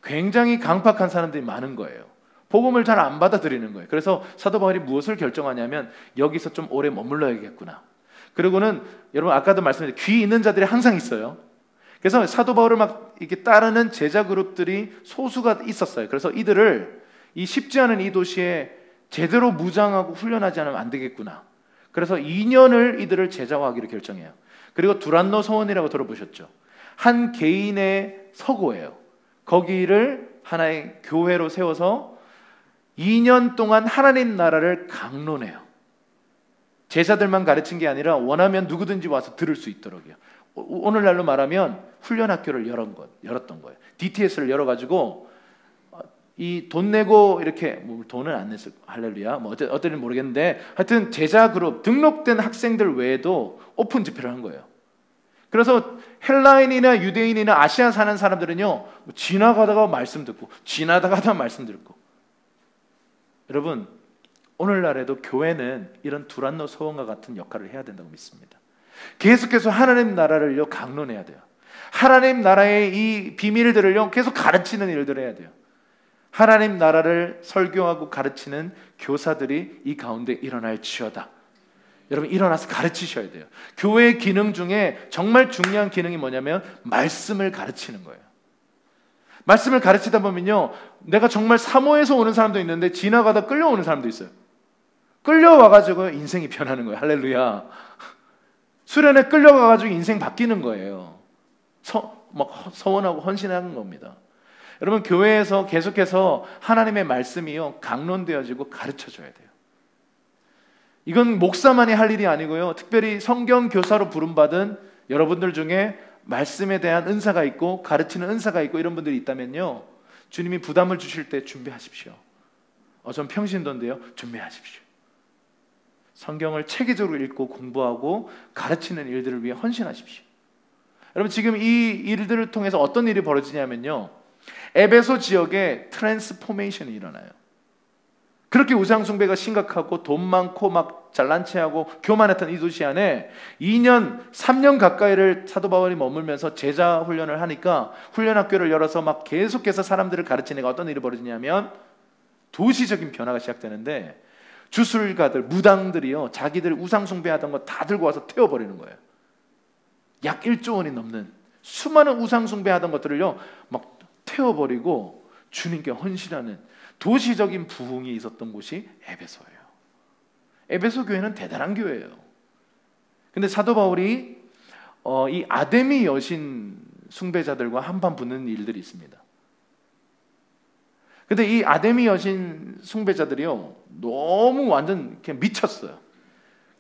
굉장히 강팍한 사람들이 많은 거예요. 복음을 잘 안 받아들이는 거예요. 그래서 사도 바울이 무엇을 결정하냐면 여기서 좀 오래 머물러야겠구나. 그리고는 여러분 아까도 말씀드린 귀 있는 자들이 항상 있어요. 그래서 사도 바울을 막 이렇게 따르는 제자 그룹들이 소수가 있었어요. 그래서 이들을 이 쉽지 않은 이 도시에 제대로 무장하고 훈련하지 않으면 안 되겠구나. 그래서 2년을 이들을 제자화하기로 결정해요. 그리고 두란노 소원이라고 들어보셨죠? 한 개인의 서고예요. 거기를 하나의 교회로 세워서 2년 동안 하나님 나라를 강론해요. 제자들만 가르친 게 아니라 원하면 누구든지 와서 들을 수 있도록요. 오늘날로 말하면 훈련 학교를 열었던 거예요. DTS를 열어가지고 이 돈 내고 이렇게 뭐 돈은 안 냈을 할렐루야 뭐 어떤지 모르겠는데 하여튼 제자 그룹 등록된 학생들 외에도 오픈 집회를 한 거예요. 그래서 헬라인이나 유대인이나 아시아 사는 사람들은요 지나가다가 말씀 듣고 지나다가다 말씀 듣고. 여러분 오늘날에도 교회는 이런 두란노 소원과 같은 역할을 해야 된다고 믿습니다. 계속해서 하나님 나라를요 강론해야 돼요. 하나님 나라의 이 비밀들을요 계속 가르치는 일들을 해야 돼요. 하나님 나라를 설교하고 가르치는 교사들이 이 가운데 일어날지어다. 여러분 일어나서 가르치셔야 돼요. 교회의 기능 중에 정말 중요한 기능이 뭐냐면 말씀을 가르치는 거예요. 말씀을 가르치다 보면요 내가 정말 사모해서 오는 사람도 있는데 지나가다 끌려오는 사람도 있어요. 끌려와가지고 인생이 변하는 거예요. 할렐루야. 수련회 끌려가가지고 인생 바뀌는 거예요. 서원하고 헌신하는 겁니다. 여러분 교회에서 계속해서 하나님의 말씀이요 강론되어지고 가르쳐줘야 돼요. 이건 목사만이 할 일이 아니고요 특별히 성경 교사로 부름받은 여러분들 중에 말씀에 대한 은사가 있고 가르치는 은사가 있고 이런 분들이 있다면요 주님이 부담을 주실 때 준비하십시오. 전 평신도인데요 준비하십시오. 성경을 체계적으로 읽고 공부하고 가르치는 일들을 위해 헌신하십시오. 여러분 지금 이 일들을 통해서 어떤 일이 벌어지냐면요 에베소 지역에 트랜스포메이션이 일어나요. 그렇게 우상숭배가 심각하고 돈 많고 막 잘난 체하고 교만했던 이 도시 안에 2년, 3년 가까이를 사도 바울이 머물면서 제자 훈련을 하니까 훈련학교를 열어서 막 계속해서 사람들을 가르치니까 어떤 일이 벌어지냐면 도시적인 변화가 시작되는데 주술가들, 무당들이요 자기들 우상숭배하던 거 다 들고 와서 태워버리는 거예요. 약 1조 원이 넘는 수많은 우상숭배하던 것들을요 막 태워버리고 주님께 헌신하는 도시적인 부흥이 있었던 곳이 에베소예요. 에베소 교회는 대단한 교회예요. 근데 사도 바울이 이 아데미 여신 숭배자들과 한판 붙는 일들이 있습니다. 근데 이 아데미 여신 숭배자들이요 너무 완전 그냥 미쳤어요.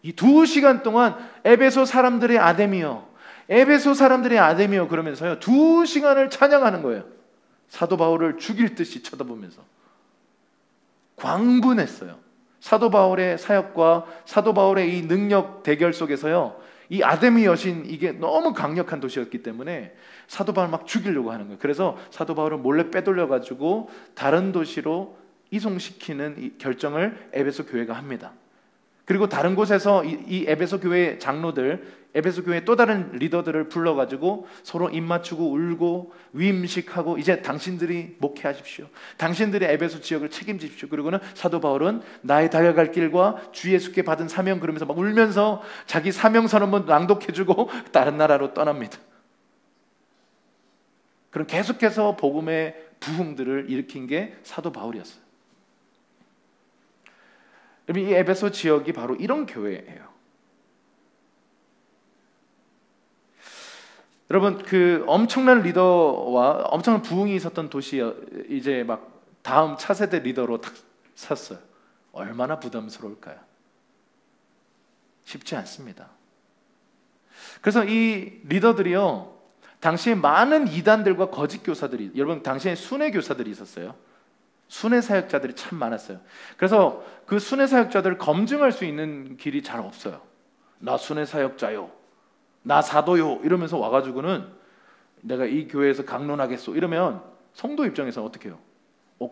이 2시간 동안 에베소 사람들의 아데미여, 에베소 사람들의 아데미여 그러면서요 2시간을 찬양하는 거예요. 사도 바울을 죽일 듯이 쳐다보면서 광분했어요. 사도 바울의 사역과 사도 바울의 이 능력 대결 속에서요 이 아데미 여신 이게 너무 강력한 도시였기 때문에 사도 바울 막 죽이려고 하는 거예요. 그래서 사도 바울은 몰래 빼돌려 가지고 다른 도시로 이송시키는 이 결정을 에베소 교회가 합니다. 그리고 다른 곳에서 이 에베소 교회 장로들, 에베소 교회 또 다른 리더들을 불러가지고 서로 입 맞추고 울고 위임식하고 이제 당신들이 목회하십시오. 당신들이 에베소 지역을 책임지십시오. 그리고는 사도 바울은 나의 달려갈 길과 주 예수께 받은 사명 그러면서 막 울면서 자기 사명 선언문 낭독해주고 다른 나라로 떠납니다. 그럼 계속해서 복음의 부흥들을 일으킨 게 사도 바울이었어요. 여러분, 이 에베소 지역이 바로 이런 교회예요. 여러분, 그 엄청난 리더와 엄청난 부흥이 있었던 도시 이제 막 다음 차세대 리더로 탁 섰어요. 얼마나 부담스러울까요? 쉽지 않습니다. 그래서 이 리더들이요, 당시에 많은 이단들과 거짓 교사들이, 여러분 당시에 순회 교사들이 있었어요. 순회 사역자들이 참 많았어요. 그래서 그 순회 사역자들을 검증할 수 있는 길이 잘 없어요. 나 순회 사역자요, 나 사도요 이러면서 와가지고는 내가 이 교회에서 강론하겠소 이러면 성도 입장에서 어떻게 해요?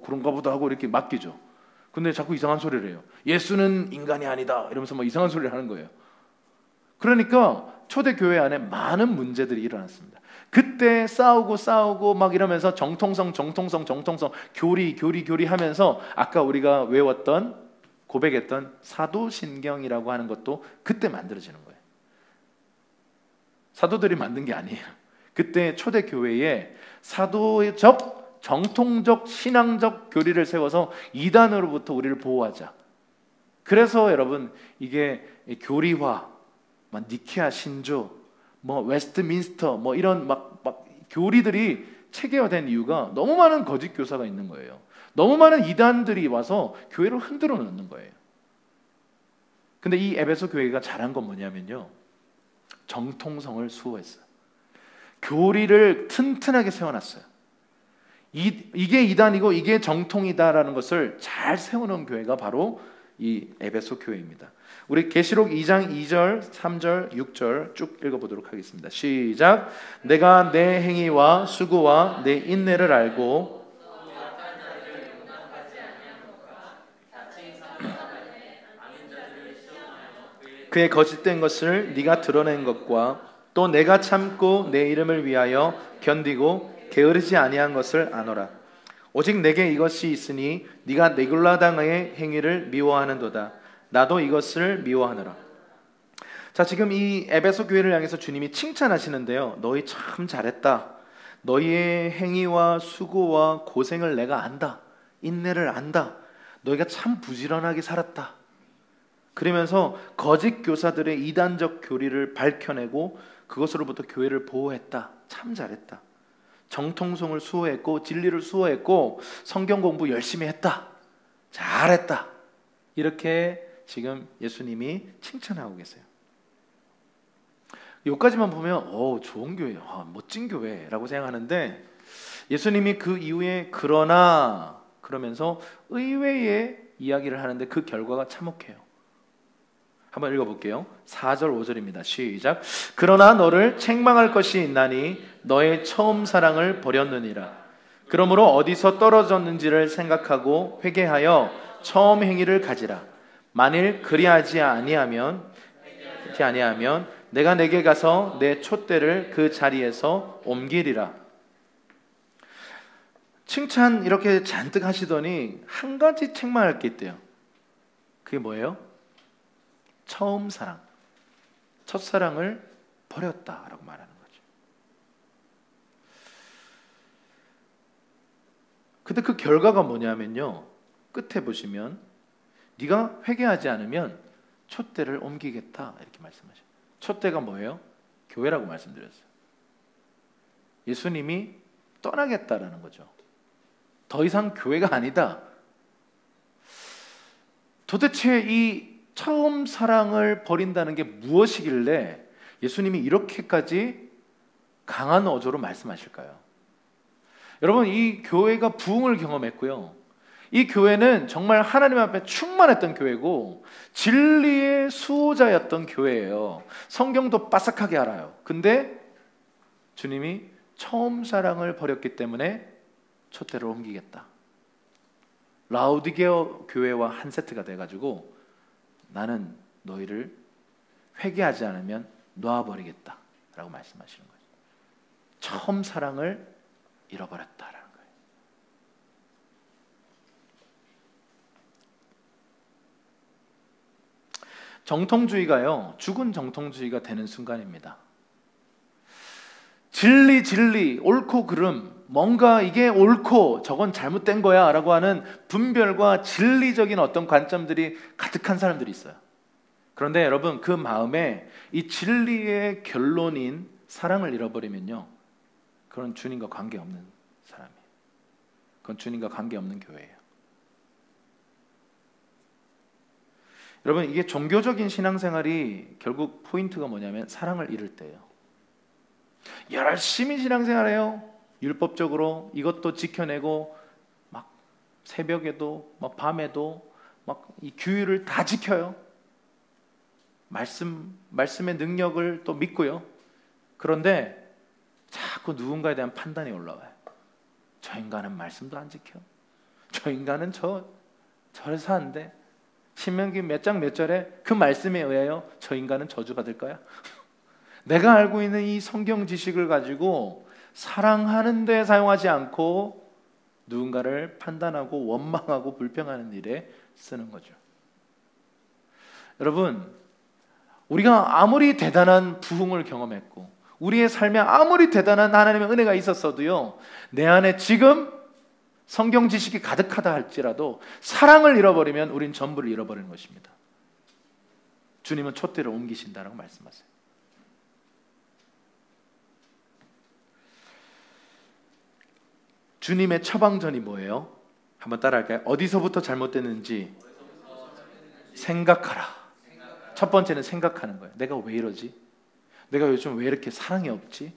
그런가 보다 하고 이렇게 맡기죠. 근데 자꾸 이상한 소리를 해요. 예수는 인간이 아니다 이러면서 막 이상한 소리를 하는 거예요. 그러니까 초대교회 안에 많은 문제들이 일어났습니다. 그때 싸우고 막 이러면서 정통성 교리 하면서 아까 우리가 외웠던 고백했던 사도신경이라고 하는 것도 그때 만들어지는 거예요. 사도들이 만든 게 아니에요. 그때 초대교회에 사도적 정통적 신앙적 교리를 세워서 이단으로부터 우리를 보호하자. 그래서 여러분 이게 교리화, 니케아 신조, 웨스트민스터 이런 막 교리들이 체계화된 이유가 너무 많은 거짓 교사가 있는 거예요. 너무 많은 이단들이 와서 교회를 흔들어 놓는 거예요. 근데 이 에베소 교회가 잘한 건 뭐냐면요, 정통성을 수호했어요. 교리를 튼튼하게 세워놨어요. 이게 이단이고 이게 정통이다라는 것을 잘 세워놓은 교회가 바로 이 에베소 교회입니다. 우리 계시록 2장 2절, 3절, 6절 쭉 읽어보도록 하겠습니다. 시작. 내가 내 행위와 수고와 내 인내를 알고 그의 거짓된 것을 네가 드러낸 것과 또 내가 참고 내 이름을 위하여 견디고 게으르지 아니한 것을 아노라. 오직 내게 이것이 있으니 네가 네굴라당의 행위를 미워하는도다. 나도 이것을 미워하노라. 자, 지금 이 에베소 교회를 향해서 주님이 칭찬하시는데요, 너희 참 잘했다. 너희의 행위와 수고와 고생을 내가 안다. 인내를 안다. 너희가 참 부지런하게 살았다. 그러면서 거짓 교사들의 이단적 교리를 밝혀내고 그것으로부터 교회를 보호했다. 참 잘했다. 정통성을 수호했고 진리를 수호했고 성경 공부 열심히 했다. 잘했다. 이렇게 지금 예수님이 칭찬하고 계세요. 여기까지만 보면 좋은 교회, 멋진 교회라고 생각하는데 예수님이 그 이후에 그러면서 의외의 이야기를 하는데 그 결과가 참혹해요. 한번 읽어볼게요. 4절 5절입니다. 시작. 그러나 너를 책망할 것이 있나니 너의 처음 사랑을 버렸느니라. 그러므로 어디서 떨어졌는지를 생각하고 회개하여 처음 행위를 가지라. 만일 그리하지 아니하면 내가 내게 가서 내 촛대를 그 자리에서 옮기리라. 칭찬 이렇게 잔뜩 하시더니 한 가지 책망할 게 있대요. 그게 뭐예요? 처음 사랑, 첫사랑을 버렸다라고 말하는 거죠. 근데 그 결과가 뭐냐면요, 끝에 보시면 네가 회개하지 않으면 촛대를 옮기겠다 이렇게 말씀하셔요. 촛대가 뭐예요? 교회라고 말씀드렸어요. 예수님이 떠나겠다라는 거죠. 더 이상 교회가 아니다. 도대체 이 처음 사랑을 버린다는 게 무엇이길래 예수님이 이렇게까지 강한 어조로 말씀하실까요? 여러분, 이 교회가 부흥을 경험했고요, 이 교회는 정말 하나님 앞에 충만했던 교회고 진리의 수호자였던 교회예요. 성경도 빠삭하게 알아요. 근데 주님이 처음 사랑을 버렸기 때문에 촛대를 옮기겠다. 라우디게어 교회와 한 세트가 돼가지고 나는 너희를 회개하지 않으면 놓아버리겠다 라고 말씀하시는 거예요. 처음 사랑을 잃어버렸다라는 거예요. 정통주의가요, 죽은 정통주의가 되는 순간입니다. 진리, 옳고 그름, 뭔가 이게 옳고 저건 잘못된 거야 라고 하는 분별과 진리적인 어떤 관점들이 가득한 사람들이 있어요. 그런데 여러분, 그 마음에 이 진리의 결론인 사랑을 잃어버리면요, 그건 주님과 관계없는 사람이에요. 그건 주님과 관계없는 교회예요. 여러분, 이게 종교적인 신앙생활이 결국 포인트가 뭐냐면 사랑을 잃을 때예요. 열심히 신앙생활해요. 율법적으로 이것도 지켜내고 막 새벽에도 막 밤에도 막 이 규율을 다 지켜요. 말씀의 능력을 또 믿고요. 그런데 자꾸 누군가에 대한 판단이 올라와요. 저 인간은 말씀도 안 지켜. 저 인간은 저래서 사는데 신명기 몇 장 몇 절에 그 말씀에 의하여 저 인간은 저주받을 거야. 내가 알고 있는 이 성경 지식을 가지고 사랑하는 데 사용하지 않고 누군가를 판단하고 원망하고 불평하는 일에 쓰는 거죠. 여러분, 우리가 아무리 대단한 부흥을 경험했고 우리의 삶에 아무리 대단한 하나님의 은혜가 있었어도요, 내 안에 지금 성경 지식이 가득하다 할지라도 사랑을 잃어버리면 우린 전부를 잃어버리는 것입니다. 주님은 촛대를 옮기신다라고 말씀하세요. 주님의 처방전이 뭐예요? 한번 따라할까요? 어디서부터 잘못됐는지 생각하라. 첫 번째는 생각하는 거예요. 내가 왜 이러지? 내가 요즘 왜 이렇게 사랑이 없지?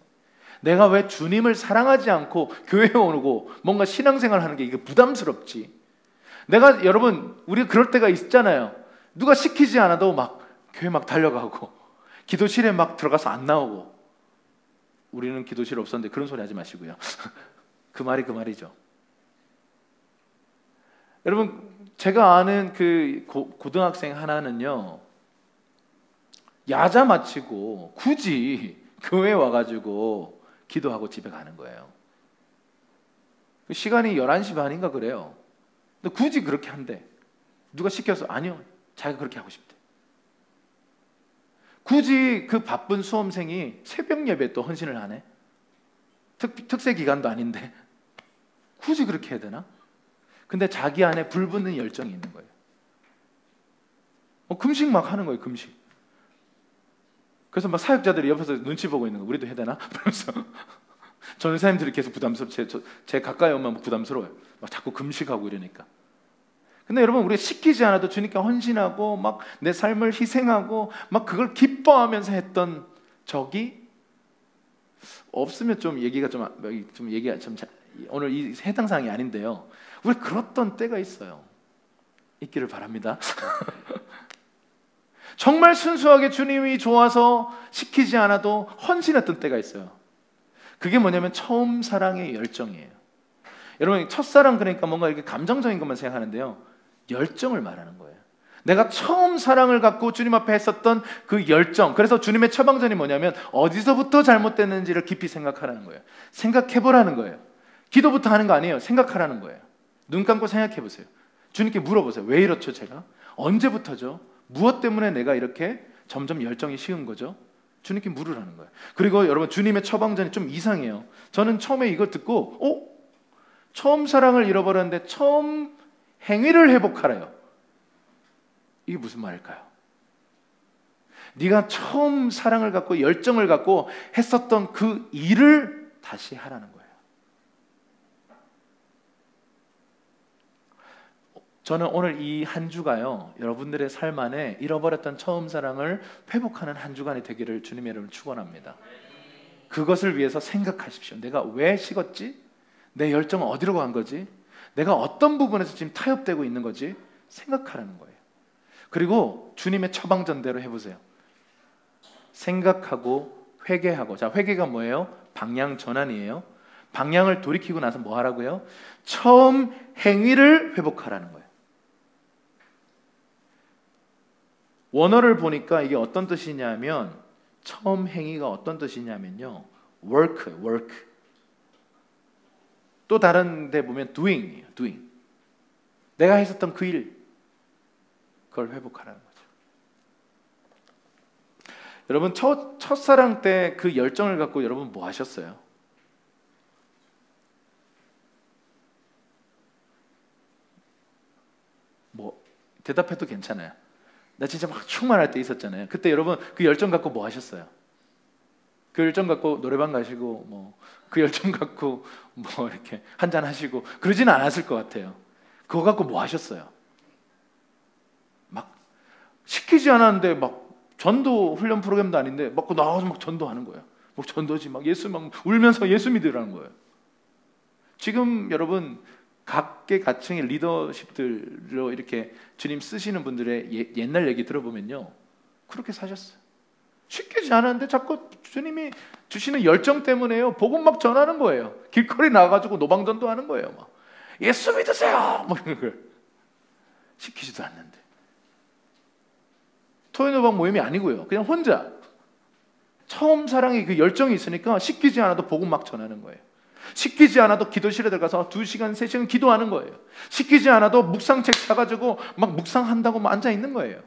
내가 왜 주님을 사랑하지 않고 교회에 오고 뭔가 신앙생활 하는 게 이게 부담스럽지? 내가, 여러분, 우리가 그럴 때가 있잖아요. 누가 시키지 않아도 막 교회 막 달려가고 기도실에 막 들어가서 안 나오고. 우리는 기도실 없었는데 그런 소리 하지 마시고요. 그 말이죠. 여러분, 제가 아는 그 고등학생 하나는요, 야자 마치고 굳이 교회에 와가지고 기도하고 집에 가는 거예요. 시간이 11시 반인가 그래요. 근데 굳이 그렇게 한대. 누가 시켜서? 아니요, 자기가 그렇게 하고 싶대. 굳이 그 바쁜 수험생이 새벽 예배에 또 헌신을 하네. 특세 기간도 아닌데 굳이 그렇게 해야 되나? 근데 자기 안에 불붙는 열정이 있는 거예요. 금식 막 하는 거예요, 금식. 그래서 막 사역자들이 옆에서 눈치 보고 있는 거, 우리도 해야 되나? 그러면서 전사님들이 계속 제 가까이 오면 부담스러워요. 막 자꾸 금식하고 이러니까. 근데 여러분, 우리가 시키지 않아도 주님께 헌신하고 막 내 삶을 희생하고 막 그걸 기뻐하면서 했던 적이 없으면 좀 얘기가 오늘 이 해당 사항이 아닌데요. 우리 그랬던 때가 있어요. 있기를 바랍니다. 정말 순수하게 주님이 좋아서 시키지 않아도 헌신했던 때가 있어요. 그게 뭐냐면 처음 사랑의 열정이에요. 여러분, 첫사랑 그러니까 뭔가 이렇게 감정적인 것만 생각하는데요, 열정을 말하는 거예요. 내가 처음 사랑을 갖고 주님 앞에 했었던 그 열정. 그래서 주님의 처방전이 뭐냐면 어디서부터 잘못됐는지를 깊이 생각하라는 거예요. 생각해보라는 거예요. 기도부터 하는 거 아니에요. 생각하라는 거예요. 눈 감고 생각해보세요. 주님께 물어보세요. 왜 이렇죠, 제가? 언제부터죠? 무엇 때문에 내가 이렇게 점점 열정이 식은 거죠? 주님께 물으라는 거예요. 그리고 여러분, 주님의 처방전이 좀 이상해요. 저는 처음에 이거 듣고 처음 사랑을 잃어버렸는데 처음 행위를 회복하래요. 이게 무슨 말일까요? 네가 처음 사랑을 갖고 열정을 갖고 했었던 그 일을 다시 하라는 거예요. 저는 오늘 이 한 주가요, 여러분들의 삶 안에 잃어버렸던 처음 사랑을 회복하는 한 주간이 되기를 주님의 이름으로 축원합니다. 그것을 위해서 생각하십시오. 내가 왜 식었지? 내 열정은 어디로 간 거지? 내가 어떤 부분에서 지금 타협되고 있는 거지? 생각하라는 거예요. 그리고 주님의 처방전대로 해보세요. 생각하고 회개하고. 자, 회개가 뭐예요? 방향 전환이에요. 방향을 돌이키고 나서 뭐 하라고요? 처음 행위를 회복하라는 거예요. 원어를 보니까 이게 어떤 뜻이냐면 처음 행위가 어떤 뜻이냐면요, work. 또 다른 데 보면 doing이에요. doing. 내가 했었던 그 일, 그걸 회복하라는 거죠. 여러분 첫사랑 때 그 열정을 갖고 여러분 뭐 하셨어요? 뭐 대답해도 괜찮아요. 나 진짜 막 충만할 때 있었잖아요. 그때 여러분 그 열정 갖고 뭐 하셨어요? 그 열정 갖고 노래방 가시고 뭐 그 열정 갖고 뭐 이렇게 한잔 하시고 그러지는 않았을 것 같아요. 그거 갖고 뭐 하셨어요? 막 시키지 않았는데 막 전도 훈련 프로그램도 아닌데 막 나와서 막 전도하는 거예요. 뭐 전도지 막 예수 막 울면서 예수 믿으라는 거예요. 지금 여러분 각계 가층의 리더십들로 이렇게 주님 쓰시는 분들의 옛날 얘기 들어보면요, 그렇게 사셨어요. 시키지 않았는데 자꾸 주님이 주시는 열정 때문에요, 복음 막 전하는 거예요. 길거리 나가가지고 노방전도 하는 거예요. 막 예수 믿으세요 뭐 이런 걸 시키지도 않는데. 토요노방 모임이 아니고요, 그냥 혼자 처음 사랑의 그 열정이 있으니까 시키지 않아도 복음 막 전하는 거예요. 시키지 않아도 기도실에 들어가서 2시간, 3시간 기도하는 거예요. 시키지 않아도 묵상책 사가지고 막 묵상한다고 막 앉아있는 거예요.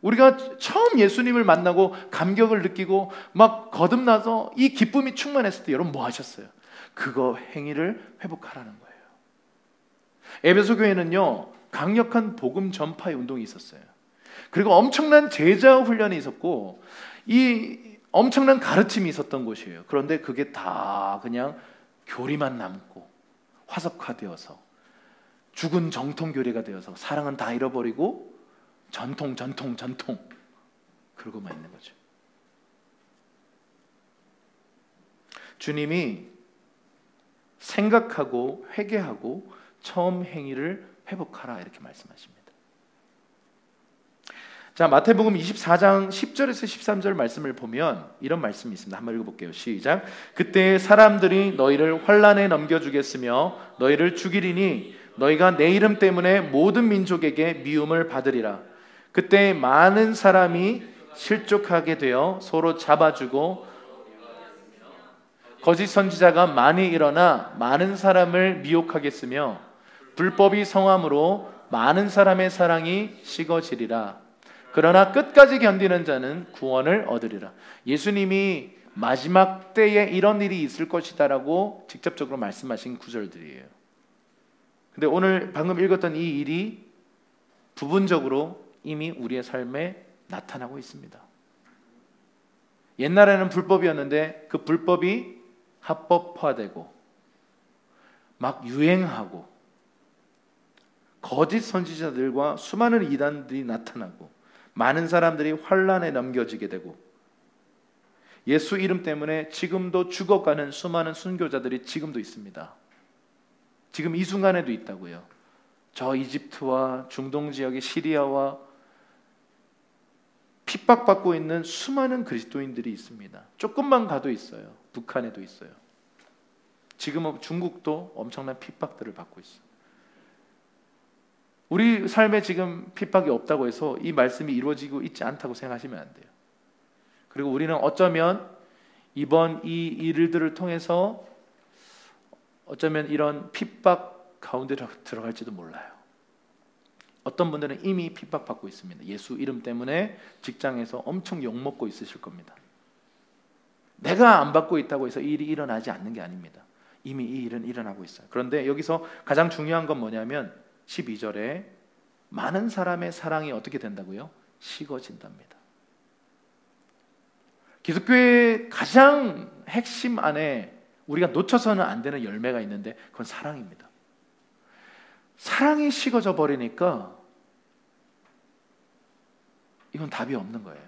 우리가 처음 예수님을 만나고 감격을 느끼고 막 거듭나서 이 기쁨이 충만했을 때 여러분 뭐 하셨어요? 그거 행위를 회복하라는 거예요. 에베소 교회는요, 강력한 복음 전파의 운동이 있었어요. 그리고 엄청난 제자 훈련이 있었고 이 엄청난 가르침이 있었던 곳이에요. 그런데 그게 다 그냥 교리만 남고 화석화되어서 죽은 정통 교리가 되어서 사랑은 다 잃어버리고 전통 그러고만 있는 거죠. 주님이 생각하고 회개하고 처음 행위를 회복하라 이렇게 말씀하십니다. 자, 마태복음 24장 10절에서 13절 말씀을 보면 이런 말씀이 있습니다. 한번 읽어볼게요. 시작. 그때 사람들이 너희를 환난에 넘겨주겠으며 너희를 죽이리니 너희가 내 이름 때문에 모든 민족에게 미움을 받으리라. 그때 많은 사람이 실족하게 되어 서로 잡아주고 거짓 선지자가 많이 일어나 많은 사람을 미혹하겠으며 불법이 성함으로 많은 사람의 사랑이 식어지리라. 그러나 끝까지 견디는 자는 구원을 얻으리라. 예수님이 마지막 때에 이런 일이 있을 것이다라고 직접적으로 말씀하신 구절들이에요. 근데 오늘 방금 읽었던 이 일이 부분적으로 이미 우리의 삶에 나타나고 있습니다. 옛날에는 불법이었는데 그 불법이 합법화되고 막 유행하고 거짓 선지자들과 수많은 이단들이 나타나고 많은 사람들이 환난에 넘겨지게 되고 예수 이름 때문에 지금도 죽어가는 수많은 순교자들이 지금도 있습니다. 지금 이 순간에도 있다고요. 저 이집트와 중동 지역의 시리아와 핍박받고 있는 수많은 그리스도인들이 있습니다. 조금만 가도 있어요. 북한에도 있어요. 지금은 중국도 엄청난 핍박들을 받고 있어요. 우리 삶에 지금 핍박이 없다고 해서 이 말씀이 이루어지고 있지 않다고 생각하시면 안 돼요. 그리고 우리는 어쩌면 이번 이 일들을 통해서 어쩌면 이런 핍박 가운데 들어갈지도 몰라요. 어떤 분들은 이미 핍박받고 있습니다. 예수 이름 때문에 직장에서 엄청 욕먹고 있으실 겁니다. 내가 안 받고 있다고 해서 이 일이 일어나지 않는 게 아닙니다. 이미 이 일은 일어나고 있어요. 그런데 여기서 가장 중요한 건 뭐냐면 12절에 많은 사람의 사랑이 어떻게 된다고요? 식어진답니다. 기독교의 가장 핵심 안에 우리가 놓쳐서는 안 되는 열매가 있는데 그건 사랑입니다. 사랑이 식어져 버리니까 이건 답이 없는 거예요.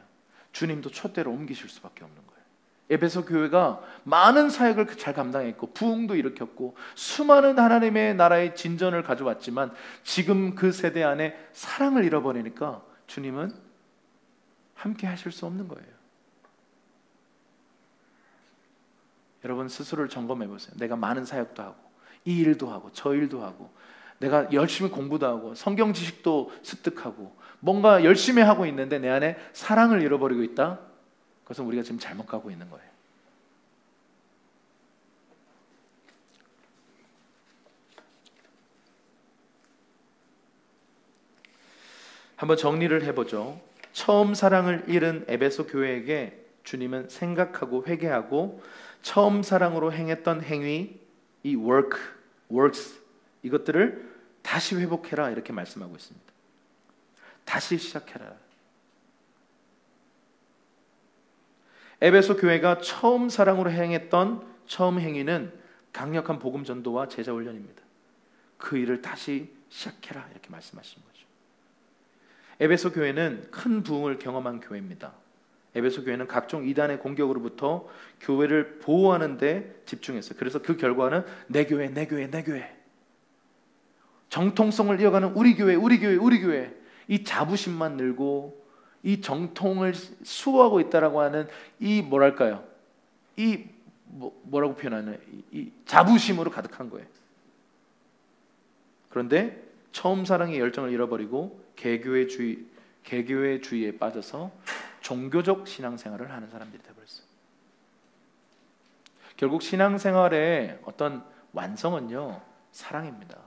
주님도 촛대로 옮기실 수밖에 없는 거예요. 에베소 교회가 많은 사역을 잘 감당했고 부흥도 일으켰고 수많은 하나님의 나라의 진전을 가져왔지만 지금 그 세대 안에 사랑을 잃어버리니까 주님은 함께 하실 수 없는 거예요. 여러분 스스로를 점검해 보세요. 내가 많은 사역도 하고 이 일도 하고 저 일도 하고 내가 열심히 공부도 하고 성경 지식도 습득하고 뭔가 열심히 하고 있는데 내 안에 사랑을 잃어버리고 있다? 그것은 우리가 지금 잘못 가고 있는 거예요. 한번 정리를 해보죠. 처음 사랑을 잃은 에베소 교회에게 주님은 생각하고 회개하고 처음 사랑으로 행했던 행위, 이 works 이것들을 다시 회복해라 이렇게 말씀하고 있습니다. 다시 시작해라. 에베소 교회가 처음 사랑으로 행했던 처음 행위는 강력한 복음 전도와 제자 훈련입니다. 그 일을 다시 시작해라 이렇게 말씀하신 거죠. 에베소 교회는 큰 부흥을 경험한 교회입니다. 에베소 교회는 각종 이단의 공격으로부터 교회를 보호하는 데 집중했어요. 그래서 그 결과는 내 교회, 내 교회, 내 교회. 정통성을 이어가는 우리 교회, 우리 교회, 우리 교회. 이 자부심만 늘고 이 정통을 수호하고 있다라고 하는 이 뭐랄까요? 이 뭐라고 표현하는 이 자부심으로 가득한 거예요. 그런데 처음 사랑의 열정을 잃어버리고 개교회주의에 빠져서 종교적 신앙생활을 하는 사람들이 되어버렸어요. 결국 신앙생활의 어떤 완성은요, 사랑입니다.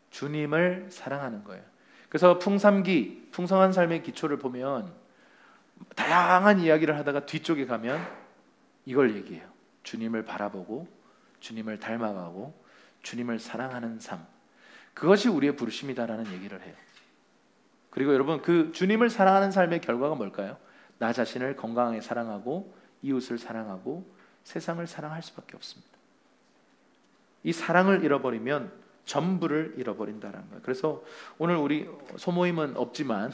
주님을 사랑하는 거예요. 그래서 풍삼기, 풍성한 삶의 기초를 보면 다양한 이야기를 하다가 뒤쪽에 가면 이걸 얘기해요. 주님을 바라보고 주님을 닮아가고 주님을 사랑하는 삶. 그것이 우리의 부르심이다라는 얘기를 해요. 그리고 여러분, 그 주님을 사랑하는 삶의 결과가 뭘까요? 나 자신을 건강하게 사랑하고 이웃을 사랑하고 세상을 사랑할 수밖에 없습니다. 이 사랑을 잃어버리면 전부를 잃어버린다는 거예요. 그래서 오늘 우리 소모임은 없지만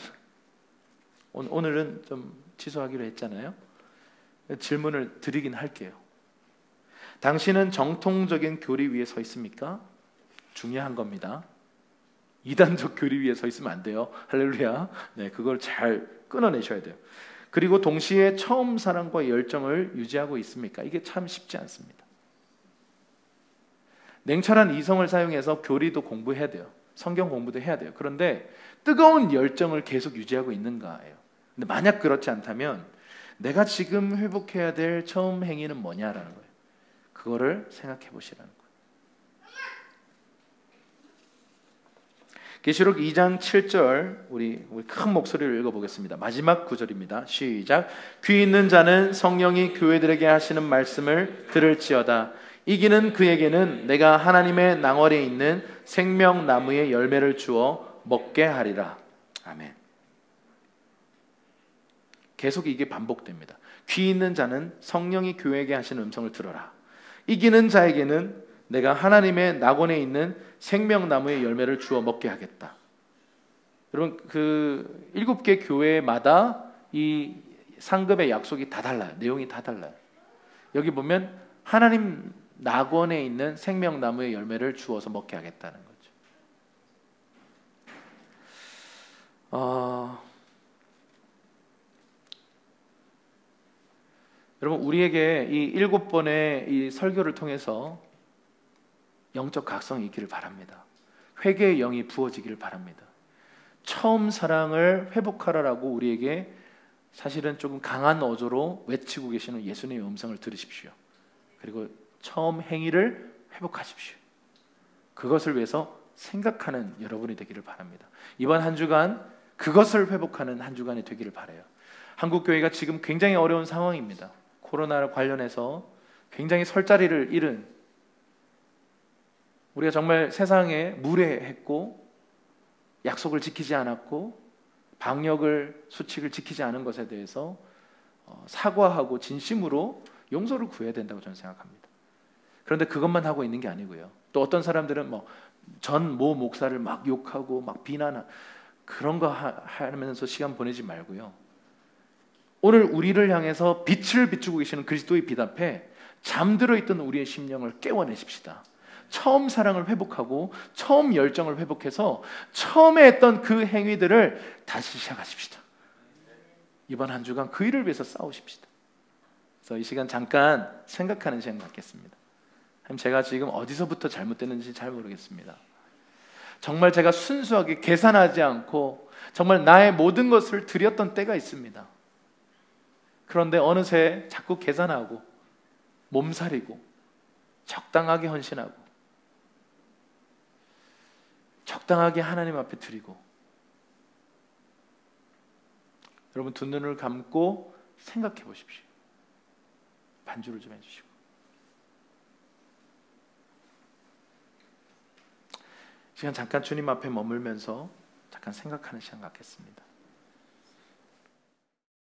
오늘은 좀 취소하기로 했잖아요. 질문을 드리긴 할게요. 당신은 정통적인 교리 위에 서 있습니까? 중요한 겁니다. 이단적 교리 위에 서 있으면 안 돼요. 할렐루야. 네, 그걸 잘 끊어내셔야 돼요. 그리고 동시에 처음 사랑과 열정을 유지하고 있습니까? 이게 참 쉽지 않습니다. 냉철한 이성을 사용해서 교리도 공부해야 돼요. 성경 공부도 해야 돼요. 그런데 뜨거운 열정을 계속 유지하고 있는가예요. 근데 만약 그렇지 않다면 내가 지금 회복해야 될 처음 행위는 뭐냐라는 거예요. 그거를 생각해 보시라는 거예요. 계시록 2장 7절 우리 큰 목소리로 읽어보겠습니다. 마지막 구절입니다. 시작. 귀 있는 자는 성령이 교회들에게 하시는 말씀을 들을지어다. 이기는 그에게는 내가 하나님의 낭월에 있는 생명나무의 열매를 주어 먹게 하리라. 아멘. 계속 이게 반복됩니다. 귀 있는 자는 성령이 교회에게 하시는 음성을 들어라. 이기는 자에게는 내가 하나님의 낙원에 있는 생명나무의 열매를 주어 먹게 하겠다. 여러분, 그 7개 교회마다 이 상급의 약속이 다 달라요. 내용이 다 달라요. 여기 보면 하나님 낙원에 있는 생명나무의 열매를 주어서 먹게 하겠다는 거죠. 여러분, 우리에게 이 7번의 이 설교를 통해서 영적 각성이 있기를 바랍니다. 회개의 영이 부어지기를 바랍니다. 처음 사랑을 회복하라라고 우리에게 사실은 조금 강한 어조로 외치고 계시는 예수님의 음성을 들으십시오. 그리고 처음 행위를 회복하십시오. 그것을 위해서 생각하는 여러분이 되기를 바랍니다. 이번 한 주간 그것을 회복하는 한 주간이 되기를 바라요. 한국교회가 지금 굉장히 어려운 상황입니다. 코로나 관련해서 굉장히 설 자리를 잃은, 우리가 정말 세상에 무례했고 약속을 지키지 않았고 방역을 수칙을 지키지 않은 것에 대해서 사과하고 진심으로 용서를 구해야 된다고 저는 생각합니다. 그런데 그것만 하고 있는 게 아니고요. 또 어떤 사람들은 전 모 목사를 막 욕하고 막 비난하고 그런 거 하면서 시간 보내지 말고요. 오늘 우리를 향해서 빛을 비추고 계시는 그리스도의 빛 앞에 잠들어 있던 우리의 심령을 깨워내십시다. 처음 사랑을 회복하고 처음 열정을 회복해서 처음에 했던 그 행위들을 다시 시작하십시다. 이번 한 주간 그 일을 위해서 싸우십시다. 그래서 이 시간 잠깐 생각하는 시간 갖겠습니다. 제가 지금 어디서부터 잘못됐는지 잘 모르겠습니다. 정말 제가 순수하게 계산하지 않고 정말 나의 모든 것을 드렸던 때가 있습니다. 그런데 어느새 자꾸 계산하고 몸살이고 적당하게 헌신하고 적당하게 하나님 앞에 드리고. 여러분 두 눈을 감고 생각해 보십시오. 반주를 좀 해주시고. 시간 잠깐 주님 앞에 머물면서 잠깐 생각하는 시간 갖겠습니다.